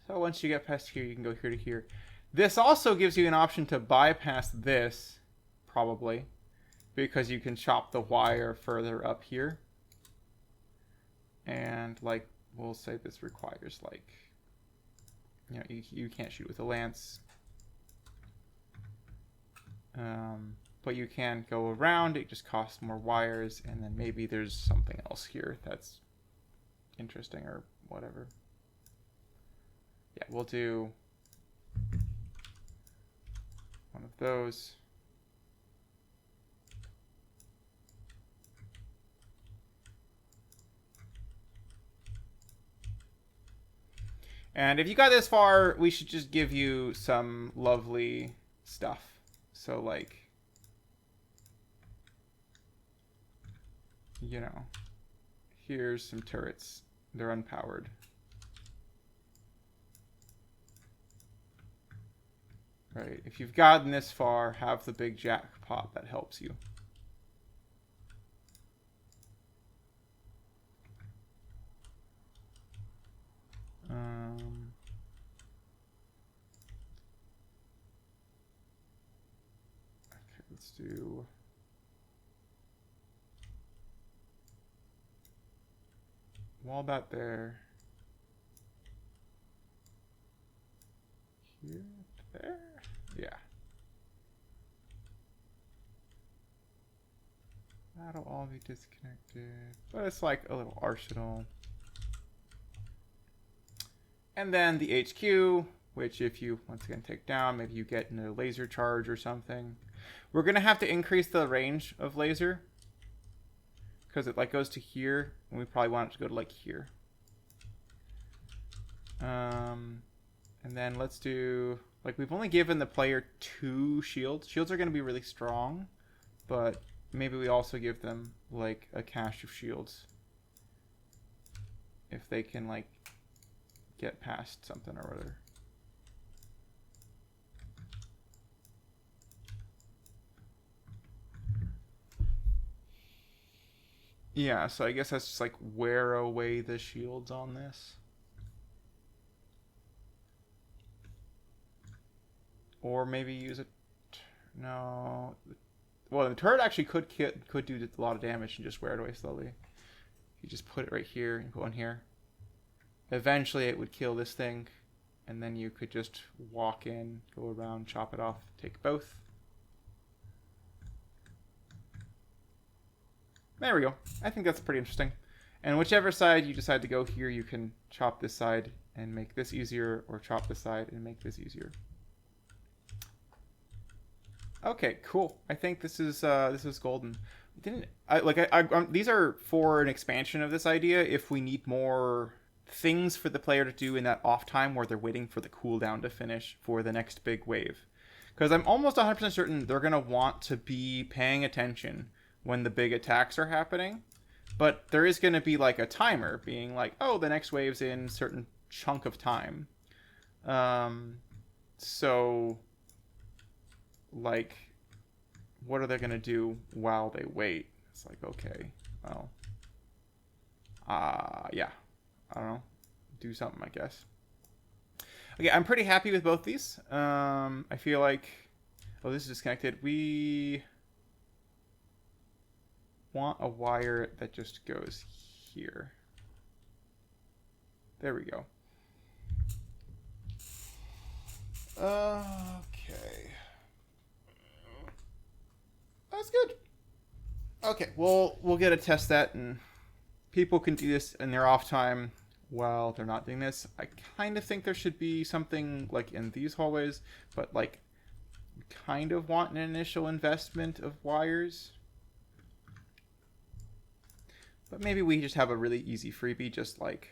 So once you get past here, you can go here to here. This also gives you an option to bypass this, probably. Because you can chop the wire further up here. And, like, we'll say this requires, like, you know, you can't shoot with a lance. But you can go around. It just costs more wires. And then maybe there's something else here that's interesting or whatever. Yeah, we'll do one of those. And if you got this far, we should just give you some lovely stuff. So, like, you know, here's some turrets. They're unpowered. Right. If you've gotten this far, have the big jackpot that helps you. Okay, let's do... wall that there. Here, there? Yeah. That'll all be disconnected. But it's like a little arsenal. And then the HQ, which if you, once again, take down, maybe you get in a laser charge or something. We're going to have to increase the range of laser. Because it, like, goes to here. And we probably want it to go to, like, here. And then let's do... like, we've only given the player 2 shields. Shields are going to be really strong. But maybe we also give them, like, a cache of shields. If they can, like... get past something or other. Yeah, so I guess that's just like wear away the shields on this. Or maybe use it. No. Well, the turret actually could do a lot of damage and just wear it away slowly. You just put it right here and go in here. Eventually it would kill this thing. And then you could just walk in, go around, chop it off, take both. There we go. I think that's pretty interesting. And whichever side you decide to go here, you can chop this side and make this easier, or chop this side and make this easier. Okay, cool. I think this is golden. These are for an expansion of this idea. If we need more things for the player to do in that off time where they're waiting for the cooldown to finish for the next big wave, because I'm almost 100% certain they're gonna want to be paying attention when the big attacks are happening, but there is going to be like a timer being like, oh, the next wave's in certain chunk of time. So like, what are they going to do while they wait? It's like, okay, well, yeah, I don't know, do something, I guess. Okay, I'm pretty happy with both these. I feel like, oh, this is disconnected. We want a wire that just goes here. There we go. Okay. That's good. Okay, we'll get to test that, and people can do this in their off time while they're not doing this. I kind of think there should be something like in these hallways, but like kind of want an initial investment of wires. But maybe we just have a really easy freebie, just like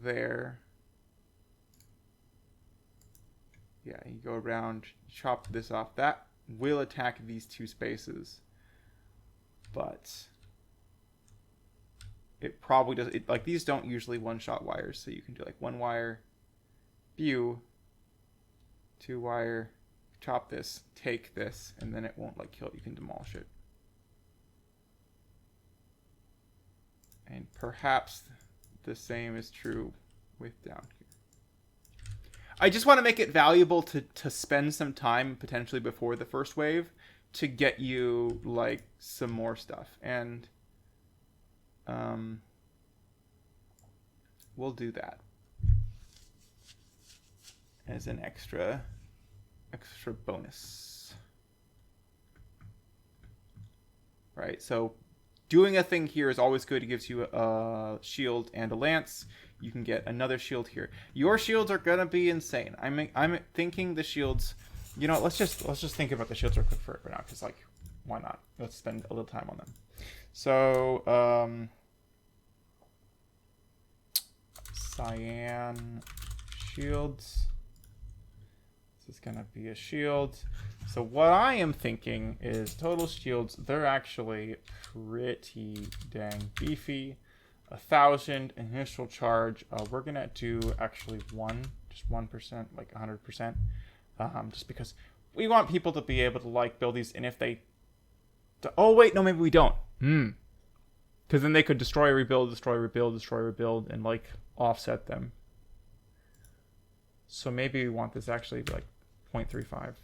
there. Yeah, you go around, chop this off. That will attack these two spaces, but it probably does. Like, these don't usually one-shot wires, so you can do like one wire, view, two wire, chop this, take this, and then it won't like kill it. You can demolish it. And perhaps the same is true with down here. I just want to make it valuable to spend some time potentially before the first wave to get you like some more stuff, and we'll do that as an extra bonus. Right, so doing a thing here is always good. It gives you a shield and a lance. You can get another shield here. Your shields are gonna be insane. I'm thinking the shields. You know, let's just think about the shields real quick for now, because like, why not? Let's spend a little time on them. So cyan shields. This is gonna be a shield. So what I am thinking is total shields. They're actually pretty dang beefy. 1,000 initial charge. We're gonna do actually just 1%, like 100%, just because we want people to be able to like build these. And if they, oh wait, no, maybe we don't. Because then they could destroy, rebuild, destroy, rebuild, destroy, rebuild, and like offset them. So maybe we want this actually like 0.35.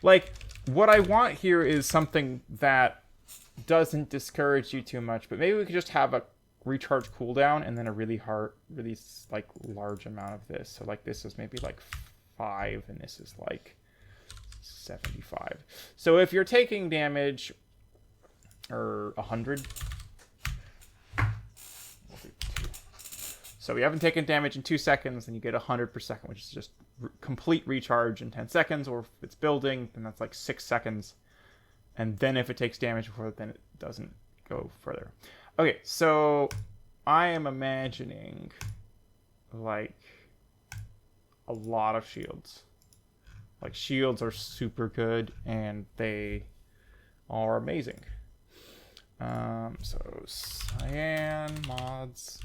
Like, what I want here is something that doesn't discourage you too much, but maybe we could just have a recharge cooldown and then a really like large amount of this. So like this is maybe like 5 and this is like 75. So if you're taking damage or 100, so we haven't taken damage in 2 seconds, and you get 100 per second, which is just complete recharge in 10 seconds. Or if it's building, then that's like 6 seconds. And then if it takes damage before, then it doesn't go further. Okay, so I am imagining like a lot of shields. Like, shields are super good and they are amazing. So cyan mods.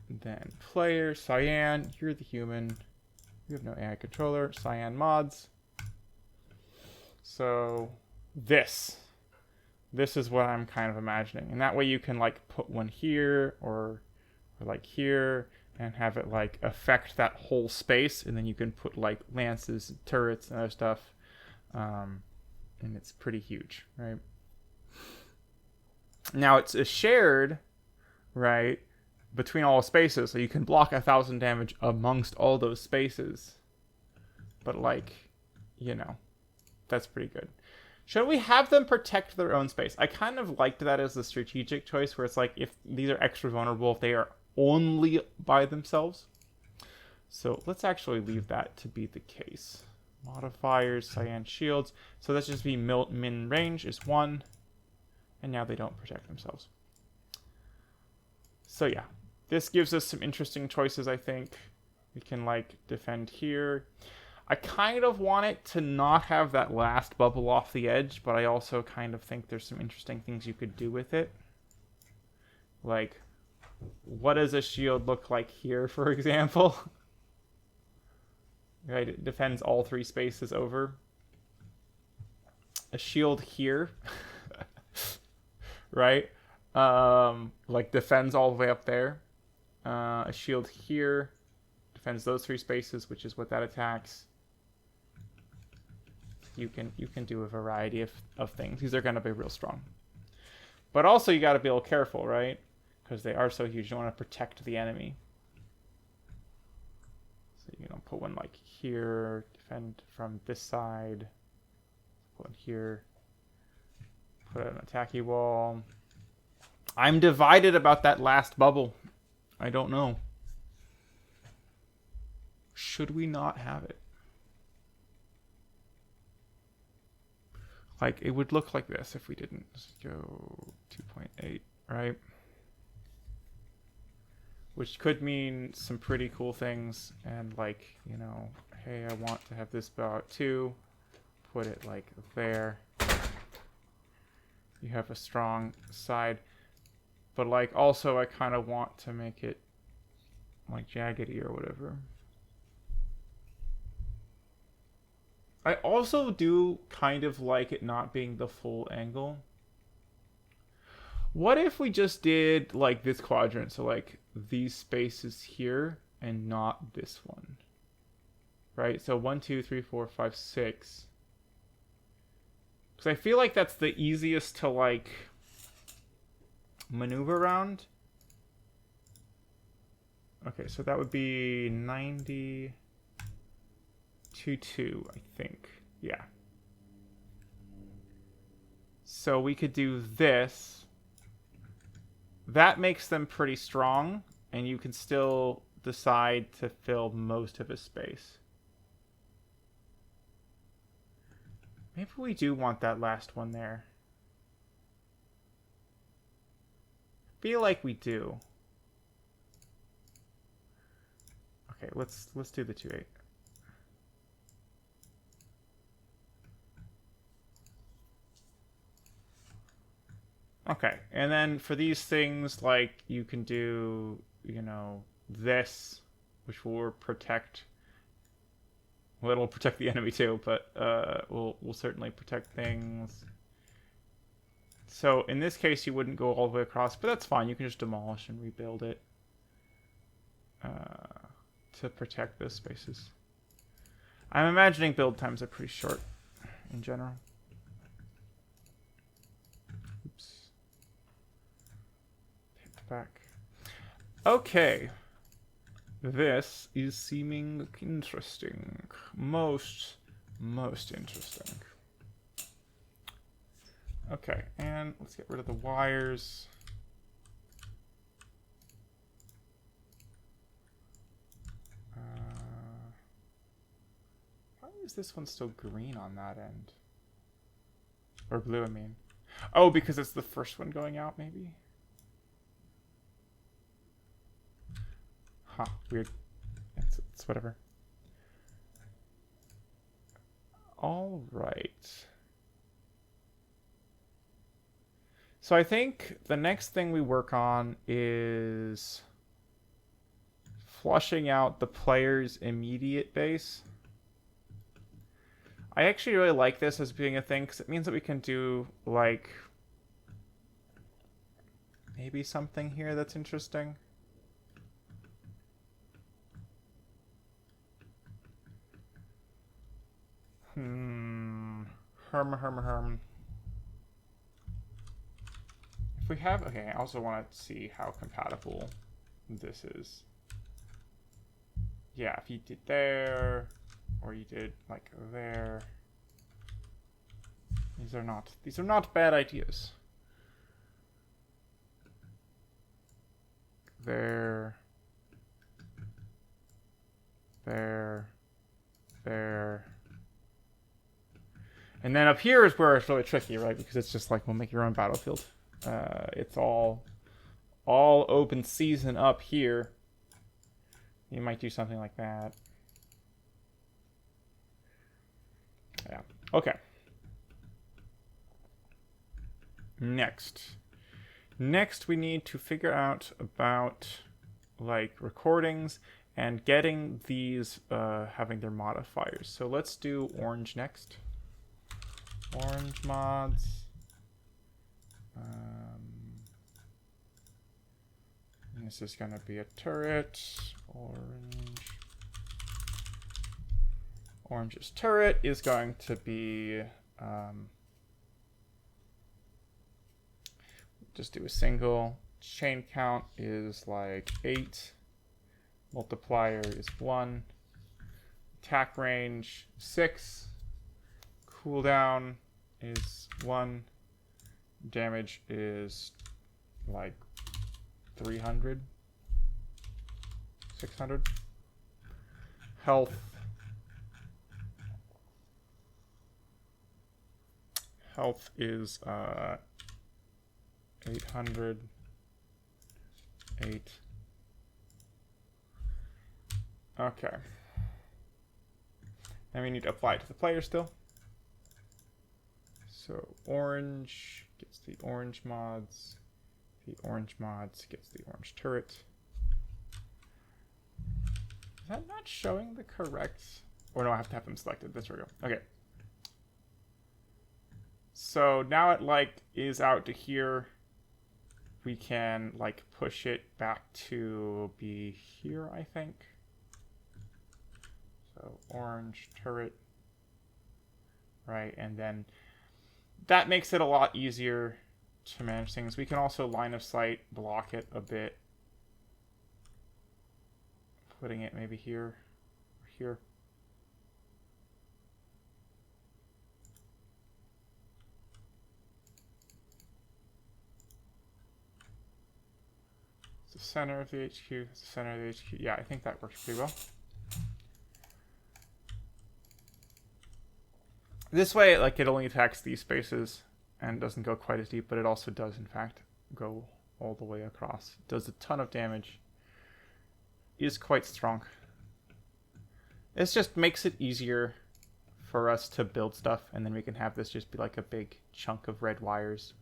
Then player, cyan, you're the human. We have no AI controller. Cyan mods. So this is what I'm kind of imagining. And that way you can like put one here or like here and have it like affect that whole space. And then you can put like lances and turrets and other stuff. And it's pretty huge, right? Now it's a shared, right, between all spaces. So you can block 1,000 damage amongst all those spaces. But like, you know, that's pretty good. Should we have them protect their own space? I kind of liked that as a strategic choice where it's like if these are extra vulnerable, if they are only by themselves. So let's actually leave that to be the case. Modifiers, cyan shields. So let's just be min range is 1. And now they don't protect themselves. So yeah, this gives us some interesting choices, I think. We can like defend here. I kind of want it to not have that last bubble off the edge, but I also kind of think there's some interesting things you could do with it. Like, what does a shield look like here, for example? Right, it defends all 3 spaces over. A shield here, right? Like defends all the way up there. A shield here defends those 3 spaces, which is what that attacks. You can do a variety of things. These are going to be real strong. But also you got to be a little careful, right? Because they are so huge. You want to protect the enemy. So you know, put one like here, defend from this side. Put one here. Put an attacky wall. I'm divided about that last bubble. I don't know. Should we not have it? Like, it would look like this if we didn't go 2.8, right? Which could mean some pretty cool things. And like, you know, hey, I want to have this bow out too. Put it like there. You have a strong side. But like, also I kind of want to make it like jaggedy or whatever. I also do kind of like it not being the full angle. What if we just did like this quadrant? So like these spaces here and not this one. Right? So 1, 2, 3, 4, 5, 6. Because I feel like that's the easiest to like maneuver around. Okay, so that would be 90 to 2, I think. Yeah. So we could do this. That makes them pretty strong, and you can still decide to fill most of his space. Maybe we do want that last one there. Feel like we do. Okay, let's do the 2.8. Okay, and then for these things, like, you can do, you know, this, which will protect. Well, it'll protect the enemy too, but we'll certainly protect things. So in this case, you wouldn't go all the way across, but that's fine. You can just demolish and rebuild it to protect those spaces. I'm imagining build times are pretty short in general. Oops. Hit the back. Okay. This is seeming interesting. Most interesting. Okay, and let's get rid of the wires. Why is this one still green on that end? Or blue, I mean. Oh, because it's the first one going out, maybe? Huh, weird. It's whatever. All right. So I think the next thing we work on is flushing out the player's immediate base. I actually really like this as being a thing because it means that we can do, like, maybe something here that's interesting. Herm. If we have... Okay, I also want to see how compatible this is. Yeah, if you did there, or you did, like, there. These are not bad ideas. There. There. There. And then up here is where it's really tricky, right? Because it's just like, we'll make your own battlefield. It's all open season up here. You might do something like that. Yeah. Okay. Next, we need to figure out about, like, recordings and getting these having their modifiers. So let's do orange next. Orange mods. And this is going to be a turret. Orange's turret is going to be... just do a single. Chain count is like 8. Multiplier is 1. Attack range 6. Cooldown is 1. Damage is like 300. 600. Health. Health is 800. 8. Okay. And we need to apply it to the player still. So orange gets the orange mods. The orange mods gets the orange turret. Is that not showing the correct? Or no, I have to have them selected. There we go. Okay. So now it like is out to here. We can like push it back to be here, I think. So orange turret. Right, and then that makes it a lot easier to manage things. We can also line of sight block it a bit. Putting it maybe here or here. It's the center of the HQ. It's the center of the HQ. Yeah, I think that works pretty well. This way, like, it only attacks these spaces and doesn't go quite as deep, but it also does, in fact, go all the way across. It does a ton of damage. Is quite strong. This just makes it easier for us to build stuff, and then we can have this just be like a big chunk of red wires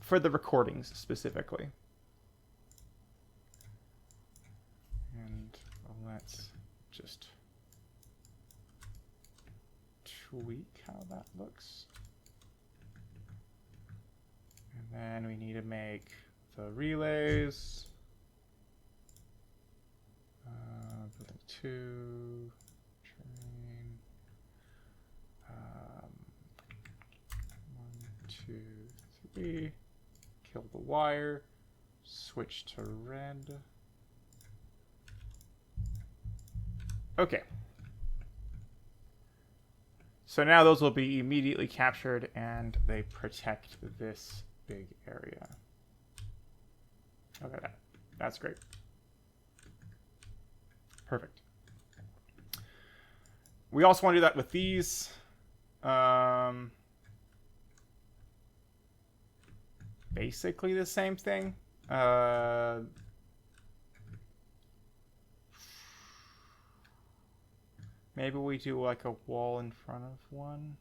for the recordings specifically. And let's just tweak how that looks. And then we need to make the relays. Building 2, train, 1, 2, 3, kill the wire, switch to red. Okay. So now those will be immediately captured and they protect this big area. Okay, that's great. Perfect. We also want to do that with these. Basically the same thing. Maybe we do like a wall in front of one.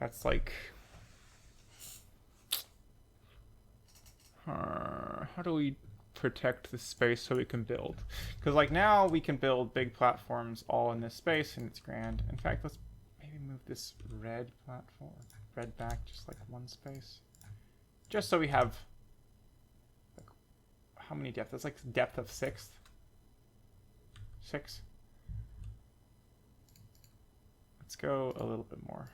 That's like... how do we protect the space so we can build. Because like now we can build big platforms all in this space and it's grand. In fact, let's maybe move this red back just like one space. Just so we have, like, how many depth? That's like depth of 6. 6. Let's go a little bit more.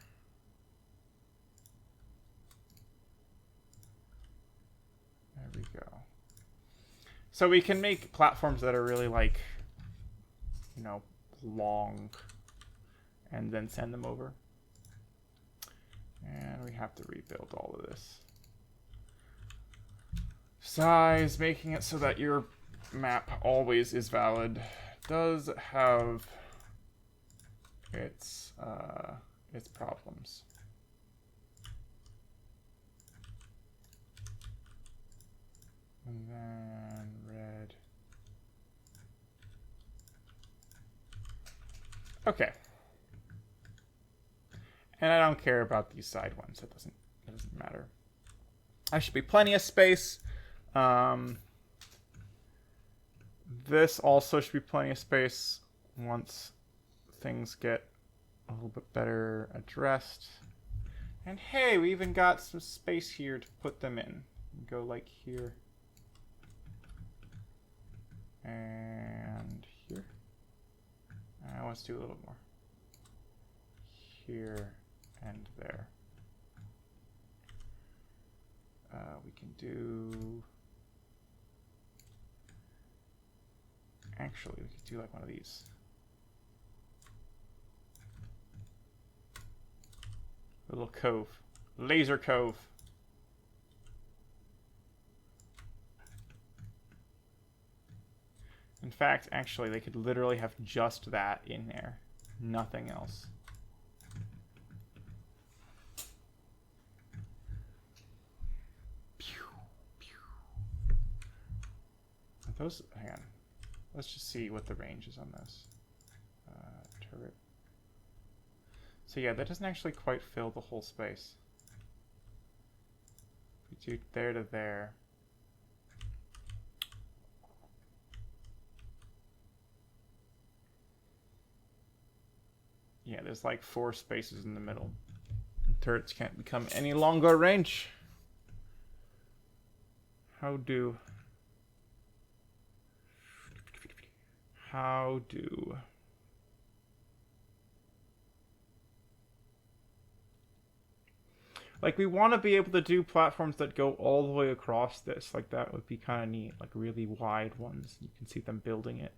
There we go. So we can make platforms that are really like, you know, long and then send them over. And we have to rebuild all of this. Size, making it so that your map always is valid, does have its problems. And then red. Okay. And I don't care about these side ones. It doesn't matter. There should be plenty of space. This also should be plenty of space once things get a little bit better addressed. And hey, we even got some space here to put them in. Go like here. And here. Let's do a little more. Here and there. We can do... Actually, we could do like one of these. A little cove. Laser cove. In fact, actually, they could literally have just that in there. Nothing else. Pew, pew. Those, hang on. Let's just see what the range is on this. Turret. So yeah, that doesn't actually quite fill the whole space. If we do there to there. Yeah, there's like 4 spaces in the middle. Turrets can't become any longer range. How do... Like, we want to be able to do platforms that go all the way across this. Like, that would be kind of neat. Like, really wide ones. You can see them building it.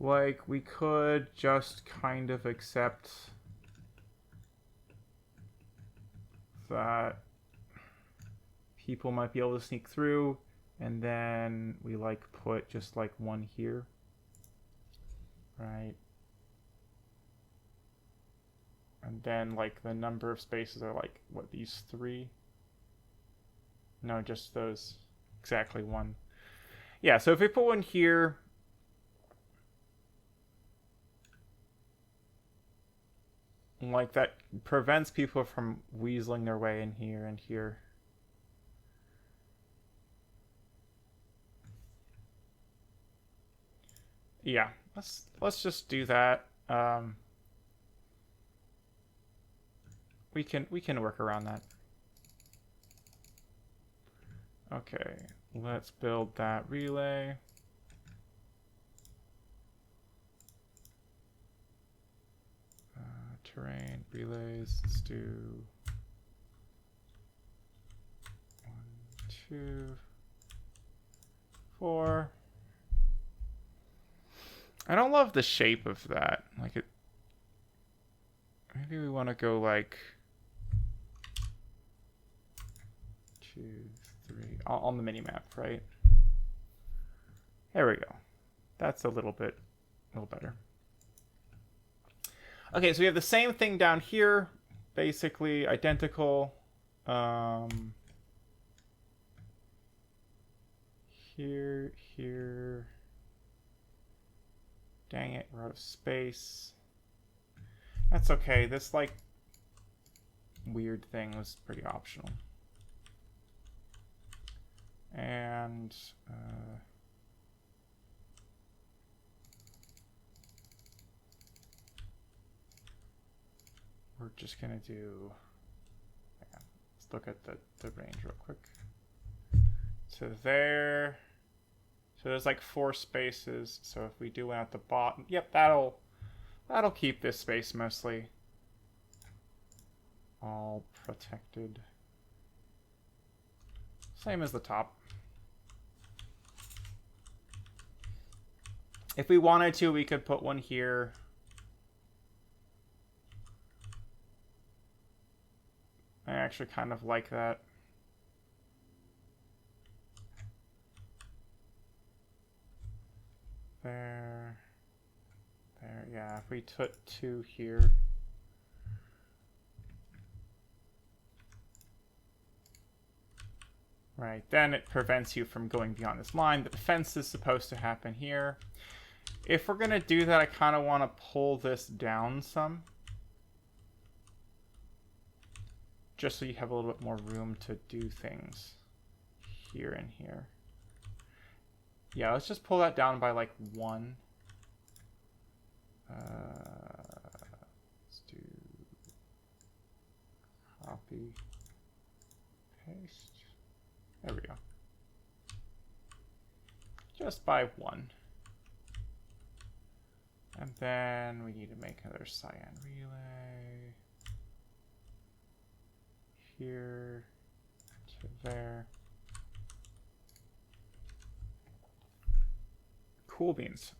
Like, we could just kind of accept that people might be able to sneak through, and then we, like, put just, like, one here. Right? And then, like, the number of spaces are, like, what, these 3? No, just those. Exactly 1. Yeah, so if we put one here... Like, that prevents people from weaseling their way in here and here. Yeah, let's just do that. We can work around that. Okay, let's build that relay. Terrain, relays, let's do 1, 2, 4. I don't love the shape of that. Like, it, maybe we want to go like 2, 3 on the mini map, right? There we go. That's a little better. Okay, so we have the same thing down here, basically identical. here, here. Dang it, we're out of space. That's okay. This, like, weird thing was pretty optional. And, we're just gonna do, let's look at the range real quick. So there, so there's like 4 spaces. So if we do one at the bottom, yep, that'll keep this space mostly all protected. Same as the top. If we wanted to, we could put one here. I actually kind of like that. There. Yeah, if we took 2 here. Right, then it prevents you from going beyond this line. The defense is supposed to happen here. If we're going to do that, I kind of want to pull this down some. Just so you have a little bit more room to do things here and here. Yeah, let's just pull that down by like 1. Let's do copy, paste. There we go. Just by 1. And then we need to make another cyan relay. Here to there. Cool beans.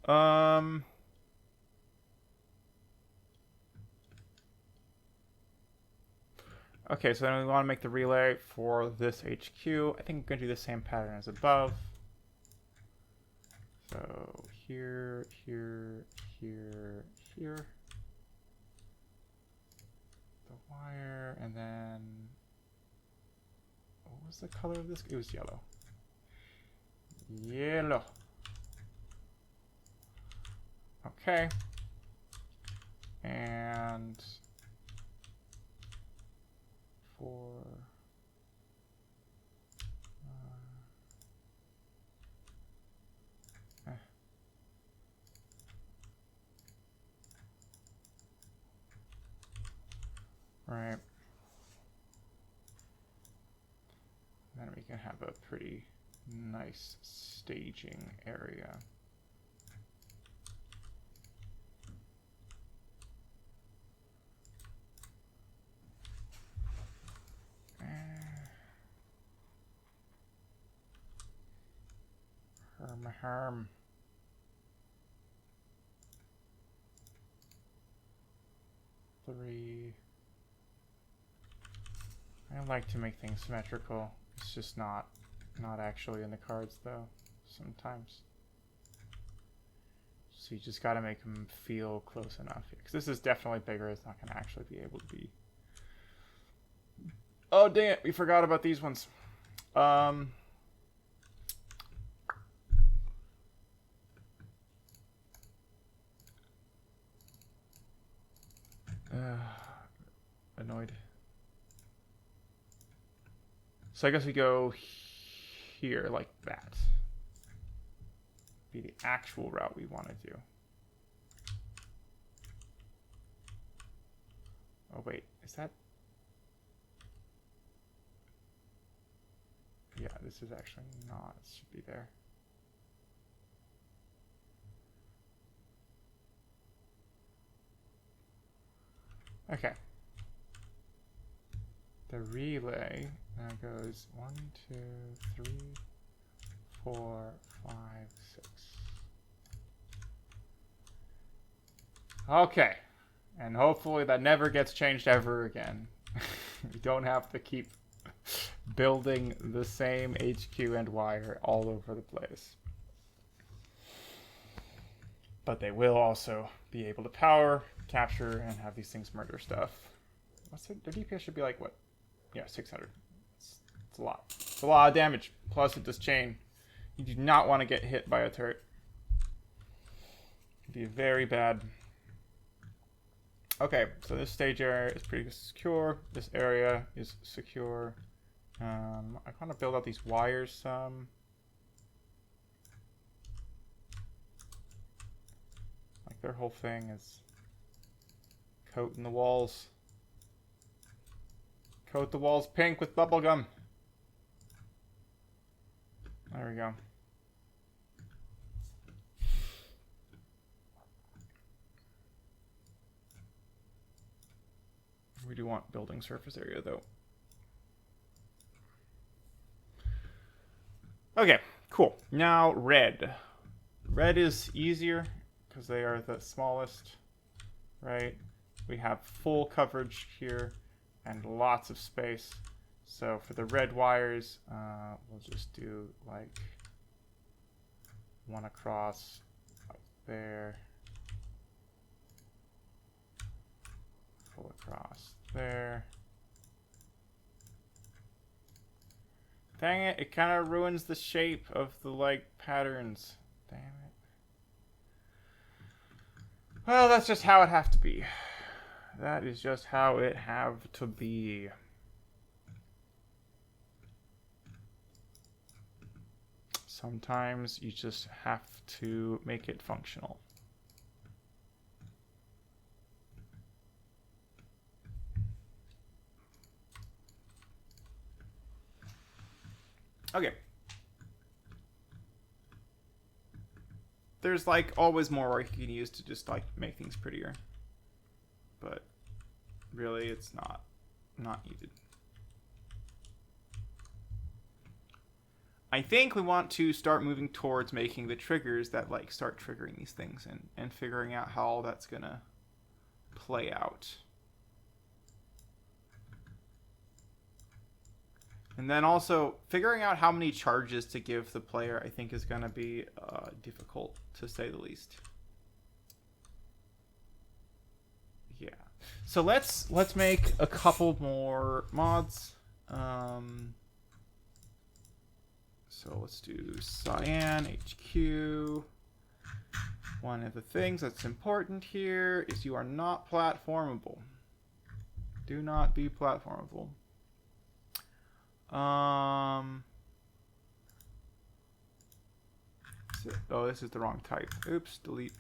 Okay, so then we want to make the relay for this HQ. I think I'm going to do the same pattern as above. So here, here, here, here. The wire, and then what was the color of this? It was yellow. Yellow. Okay. And for right. Then we can have a pretty nice staging area. Harm. Three. I like to make things symmetrical. It's just not actually in the cards though, sometimes. So you just gotta make them feel close enough. Because this is definitely bigger, it's not gonna actually be able to be. Oh dang it, we forgot about these ones. Annoyed. So I guess we go here like that. Be the actual route we want to do. Oh wait, is that? Yeah, this is actually not. It should be there. Okay. The relay goes 1, 2, 3, 4, 5, 6. Okay. And hopefully that never gets changed ever again. You don't have to keep building the same HQ and wire all over the place. But they will also be able to power, capture, and have these things murder stuff. What's it? Their DPS should be like, what? Yeah, 600. It's a lot. It's a lot of damage. Plus it does chain. You do not want to get hit by a turret. It'd be very bad. Okay, so this stage area is pretty secure. This area is secure. I want to build out these wires some. Like their whole thing is coating the walls. Coat the walls pink with bubblegum. There we go. We do want building surface area though. Okay, cool. Now red. Red is easier because they are the smallest, right? We have full coverage here and lots of space. So for the red wires, we'll just do like one across up there, full across there. Dang it, it kind of ruins the shape of the like patterns. Damn it. Well, that's just how it have to be. That is just how it have to be. Sometimes you just have to make it functional. Okay. There's like always more work you can use to just like make things prettier. But really it's not needed. I think we want to start moving towards making the triggers that like start triggering these things and figuring out how all that's gonna play out. And then also figuring out how many charges to give the player I think is gonna be difficult to say the least. Yeah. So let's make a couple more mods. So let's do cyan HQ. One of the things that's important here is you are not platformable. Do not be platformable. Oh, this is the wrong type. Oops, delete.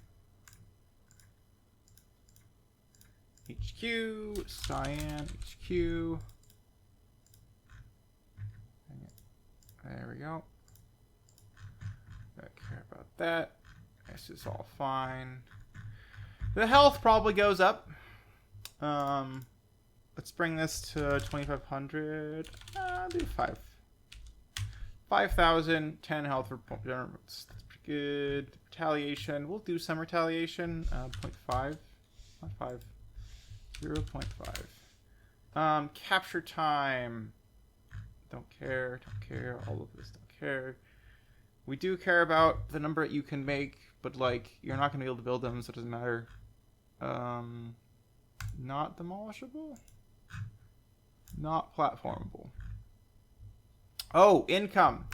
HQ, cyan HQ. There we go. Don't care about that. This is all fine. The health probably goes up. Let's bring this to 2,500. Do 5,000. 10 health for that's pretty good. Retaliation. We'll do some retaliation. 0.5. Not 5. 0.5. Capture time. Don't care. All of this don't care. We do care about the number that you can make, but like you're not going to be able to build them, so it doesn't matter. Not demolishable. Not platformable. Oh, income.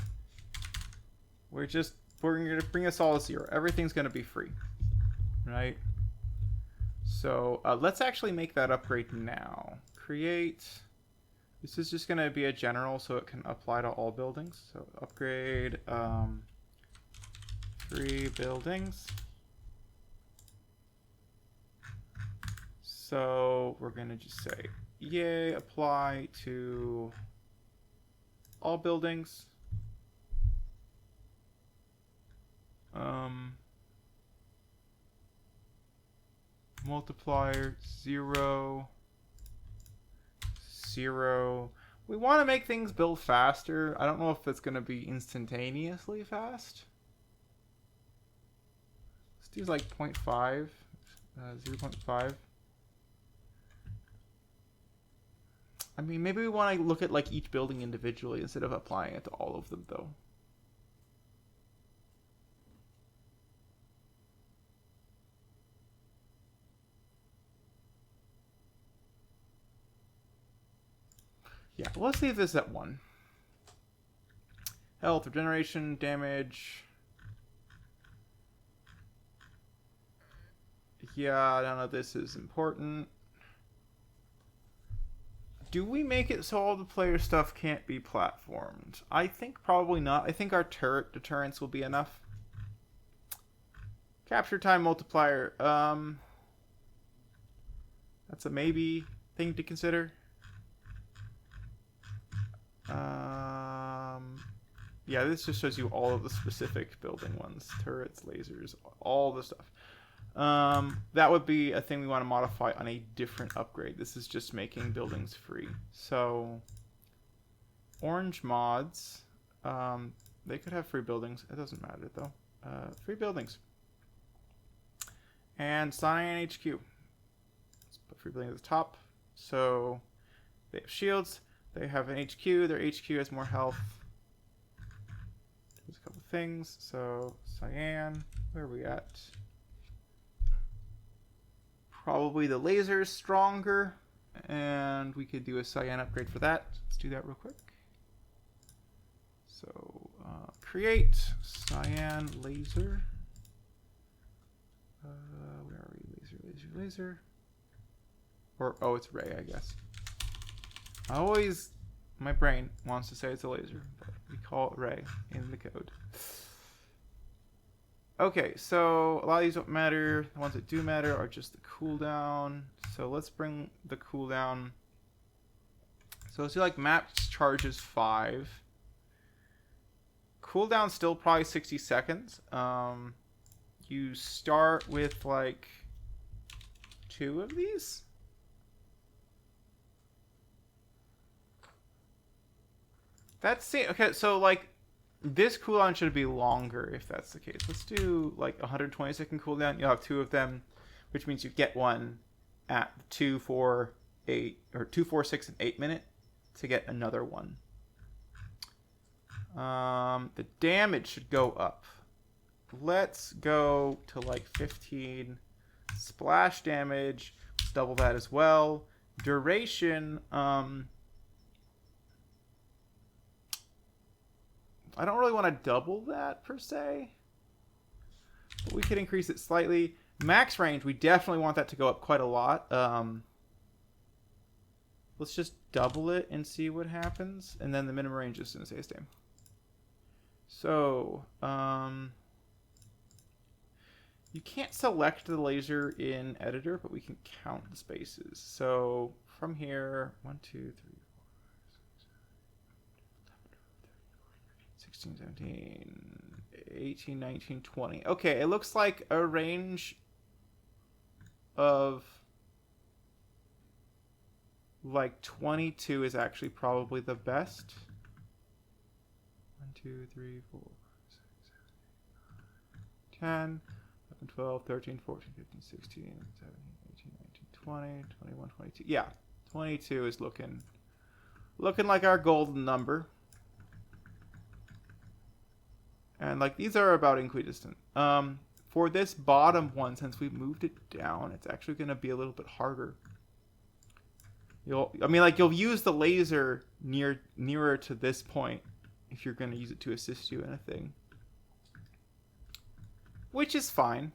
We're going to bring us all to 0. Everything's going to be free, right? So let's actually make that upgrade now. Create. This is just going to be a general, so it can apply to all buildings. So upgrade 3 buildings. So we're going to just say, yay, apply to all buildings. Multiplier 0. 0. We want to make things build faster. I don't know if it's going to be instantaneously fast. Let's do like 0.5. 0.5. I mean, maybe we want to look at like each building individually instead of applying it to all of them, though. Yeah, let's leave this at 1. Health, regeneration, damage. Yeah, none of this is important. Do we make it so all the player stuff can't be platformed? I think probably not. I think our turret deterrence will be enough. Capture time multiplier. That's a maybe thing to consider. Yeah, this just shows you all of the specific building ones. Turrets, lasers, all the stuff. That would be a thing we want to modify on a different upgrade. This is just making buildings free. So, orange mods, they could have free buildings. It doesn't matter though. Free buildings. And cyan HQ. Let's put free building at the top. So, they have shields. They have an HQ. Their HQ has more health. There's a couple things. So, cyan. Where are we at? Probably the laser is stronger, and we could do a cyan upgrade for that. Let's do that real quick. So, create cyan laser. Where are we? Laser. Or, oh, it's ray, I guess. My brain wants to say it's a laser, but we call it ray in the code. Okay, so a lot of these don't matter. The ones that do matter are just the cooldown. So let's bring the cooldown. So let's do like max charges 5. Cooldown still probably 60 seconds. You start with like 2 of these. That's it. Okay, so like this cooldown should be longer if that's the case. Let's do like 120-second cooldown. You'll have 2 of them, which means you get one at 2, 4, 8, or 2, 4, 6, and 8 minute to get another one. The damage should go up. Let's go to like 15. Splash damage, let's double that as well. Duration, I don't really want to double that per se, but we could increase it slightly. Max range, we definitely want that to go up quite a lot. Let's just double it and see what happens, and then the minimum range is going to stay the same. So, you can't select the laser in editor, but we can count the spaces. So from here, 1, 2, 3, 16, 17, 18, 19, 20. Okay, it looks like a range of like 22 is actually probably the best. 1, 2, 3, 4, 5, 6, 7, 8, 9, 10, 11, 12, 13, 14, 15, 16, 17, 18, 19, 20, 21, 22. Yeah, 22 is looking like our golden number. And like these are about equidistant. For this bottom one, since we've moved it down, it's actually going to be a little bit harder. You'll use the laser nearer to this point if you're going to use it to assist you in a thing, which is fine.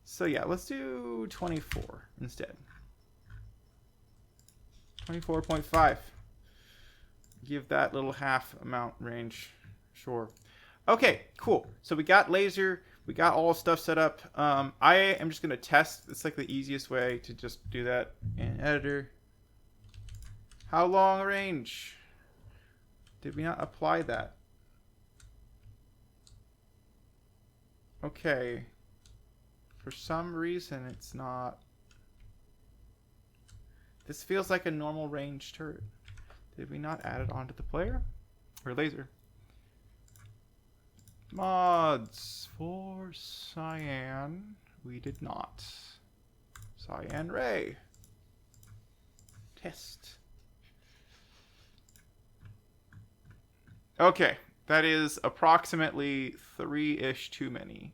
So yeah, let's do 24 instead. 24.5. Give that little half amount range. Sure. Okay, cool. So we got laser. We got all stuff set up. I am just going to test. It's like the easiest way to just do that in editor. How long range? Did we not apply that? Okay. For some reason, it's not. This feels like a normal range turret. Did we not add it onto the player? Or laser? Mods for cyan. We did not. Cyan ray. Test. Okay, that is approximately 3-ish too many.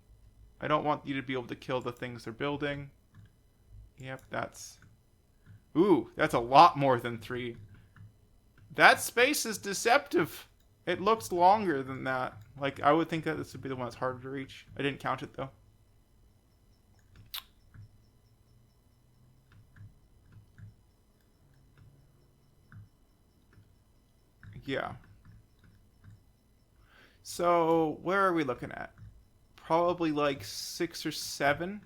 I don't want you to be able to kill the things they're building. Yep, that's... Ooh, that's a lot more than 3. That space is deceptive. It looks longer than that. Like, I would think that this would be the one that's harder to reach. I didn't count it, though. Yeah. So, where are we looking at? Probably like 6 or 7.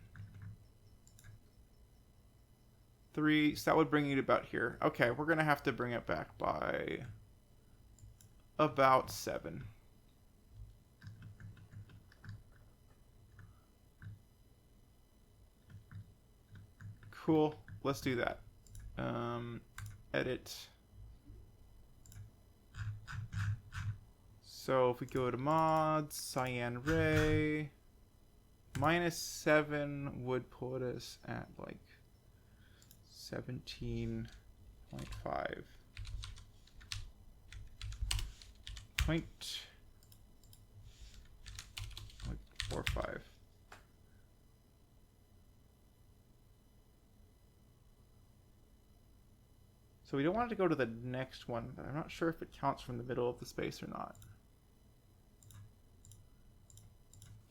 3, so that would bring you to about here. Okay, we're going to have to bring it back by about 7. Cool. Let's do that. Edit. So if we go to mods, cyan ray, -7 would put us at like 17.5. 0.45. So we don't want it to go to the next one, but I'm not sure if it counts from the middle of the space or not.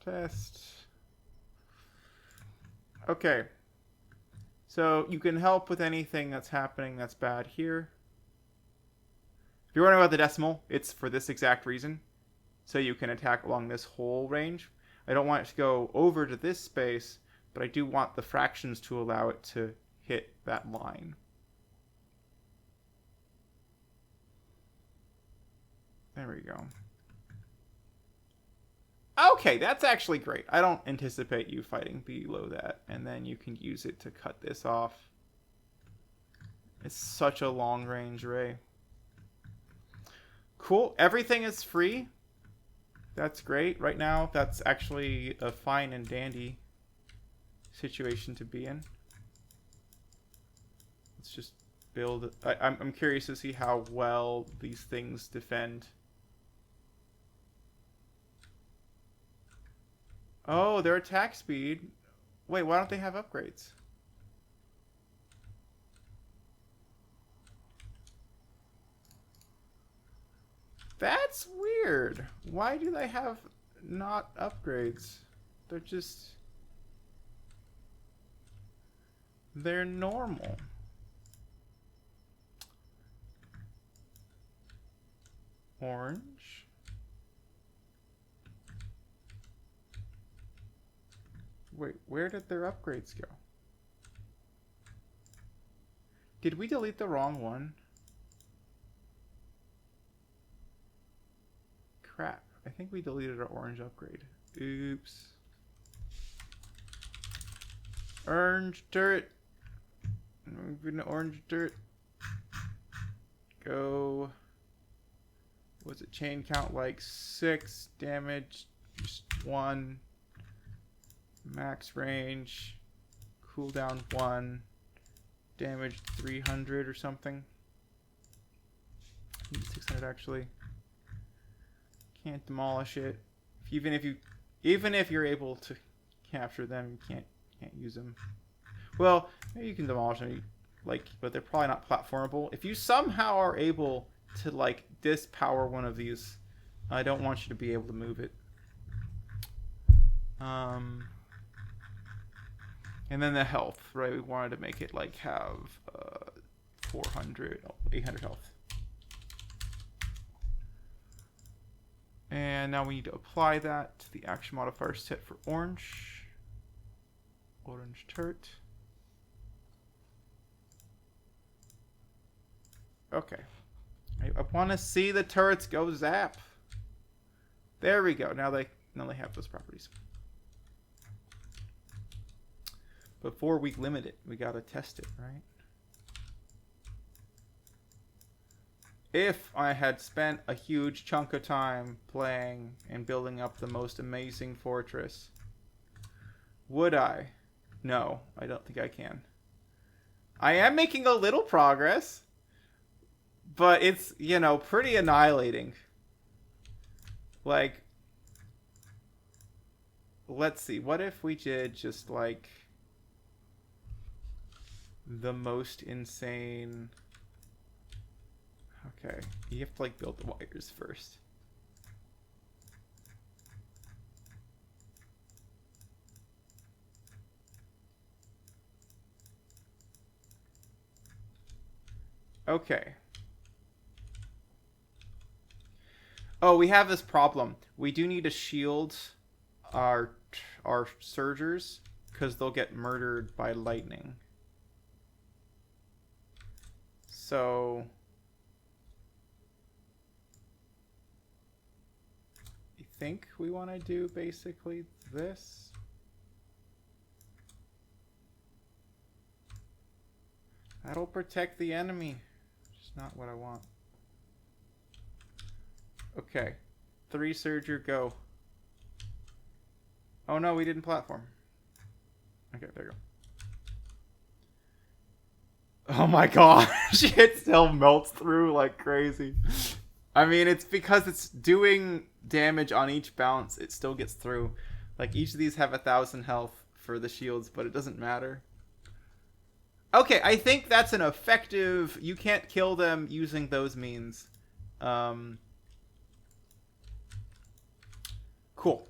Test. Okay. So you can help with anything that's happening that's bad here. If you're wondering about the decimal, it's for this exact reason. So you can attack along this whole range. I don't want it to go over to this space, but I do want the fractions to allow it to hit that line. There we go. Okay, that's actually great. I don't anticipate you fighting below that. And then you can use it to cut this off. It's such a long range ray. Cool. Everything is free. That's great. Right now, that's actually a fine and dandy situation to be in. Let's just build. I'm curious to see how well these things defend. Oh, their attack speed. Wait, why don't they have upgrades? That's weird. Why do they have not upgrades? They're just... They're normal. Orange. Wait, where did their upgrades go? Did we delete the wrong one? Crap. I think we deleted our orange upgrade. Oops. Orange turret. Moving to orange turret. Go. Was it chain count like 6? Damage just 1. Max range. Cooldown 1. Damage 300 or something. 600 actually. Can't demolish it. Even if you're able to capture them, you can't use them. Well, maybe you can demolish them, but they're probably not platformable. If you somehow are able to dispower one of these, I don't want you to be able to move it. And then the health, right? We wanted to make it have 800 health. And now we need to apply that to the action modifier set for orange. Orange turret. Okay. I want to see the turrets go zap. There we go. Now they have those properties. Before we limit it, we gotta test it, right? If I had spent a huge chunk of time playing and building up the most amazing fortress, would I? No, I don't think I can. I am making a little progress, but it's, pretty annihilating. Let's see. What if we did just, the most insane... Okay, you have to build the wires first. Okay. Oh, we have this problem. We do need to shield our surgers because they'll get murdered by lightning. So I think we want to do basically this. That'll protect the enemy. Which is not what I want. Okay. 3 surger, go. Oh no, we didn't platform. Okay, there you go. Oh my gosh, it still melts through like crazy. I mean, it's because it's doing damage on each bounce, it still gets through. Like, each of these have 1,000 health for the shields, but it doesn't matter. Okay, I think that's an effective... You can't kill them using those means. Cool.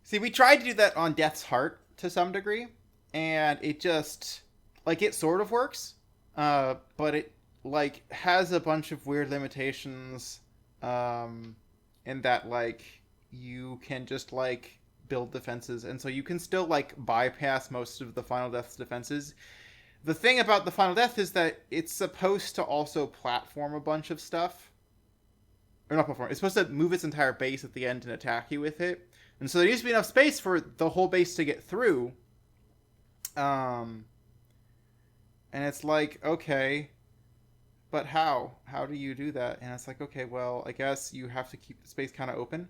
See, we tried to do that on Death's Heart to some degree, and it just, like, it sort of works, but it, like, has a bunch of weird limitations, in that, like, you can just, like, build defenses, and so you can still, like, bypass most of the Final Death's defenses. The thing about the Final Death is that it's supposed to also platform a bunch of stuff. Or not platform, it's supposed to move its entire base at the end and attack you with it. And so there needs to be enough space for the whole base to get through. And it's like, okay, but how? How do you do that? And it's like, okay, well, I guess you have to keep the space kind of open.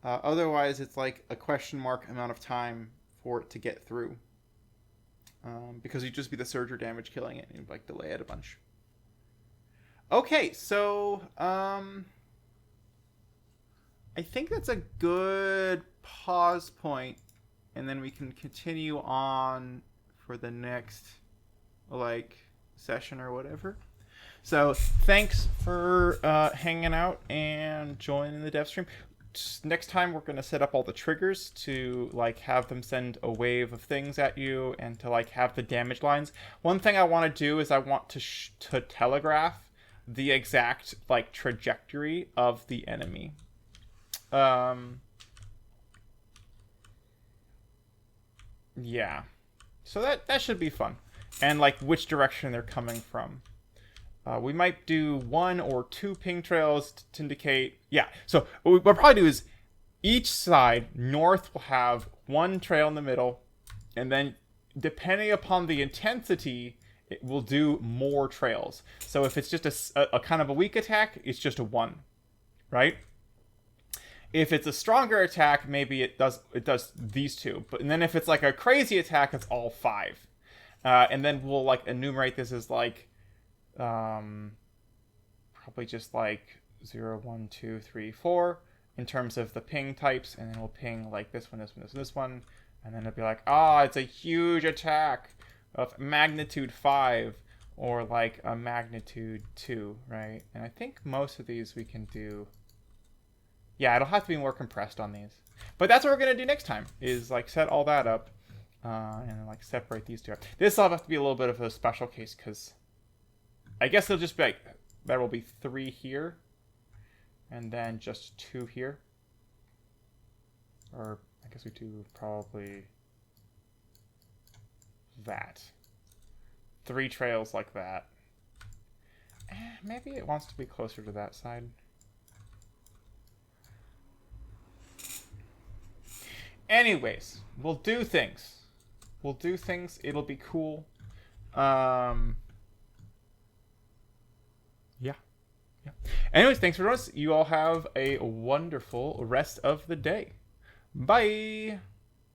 Otherwise, it's like a question mark amount of time for it to get through. Because you'd just be the surger damage killing it, and you'd like delay it a bunch. Okay, so I think that's a good pause point, and then we can continue on for the next, like, session or whatever. So thanks for hanging out and joining the dev stream. Next time we're going to set up all the triggers to, like, have them send a wave of things at you and to, like, have the damage lines. One thing I want to do is I want to telegraph the exact, like, trajectory of the enemy. Yeah. So that should be fun. And, like, which direction they're coming from. We might do 1 or 2 ping trails to indicate... Yeah, so what we'll probably do is each side, north will have 1 trail in the middle, and then depending upon the intensity, it will do more trails. So if it's just a kind of a weak attack, it's just a 1, right? If it's a stronger attack, maybe it does these 2. And then if it's like a crazy attack, it's all 5. And then we'll, like, enumerate this as, like, probably just like 0, 1, 2, 3, 4 in terms of the ping types, and then we'll ping like this one, this one, this one, and then it'll be like, it's a huge attack of magnitude 5 or like a magnitude 2, right? And I think most of these we can do. Yeah, it'll have to be more compressed on these, but that's what we're gonna do next time, is like set all that up and then like separate these 2 up. This will have to be a little bit of a special case because I guess it'll just be like, there will be 3 here, and then just 2 here. Or, I guess we do probably that. 3 trails like that. Maybe it wants to be closer to that side. Anyways, we'll do things. It'll be cool. Yeah. Anyways, thanks for joining us. You all have a wonderful rest of the day. Bye.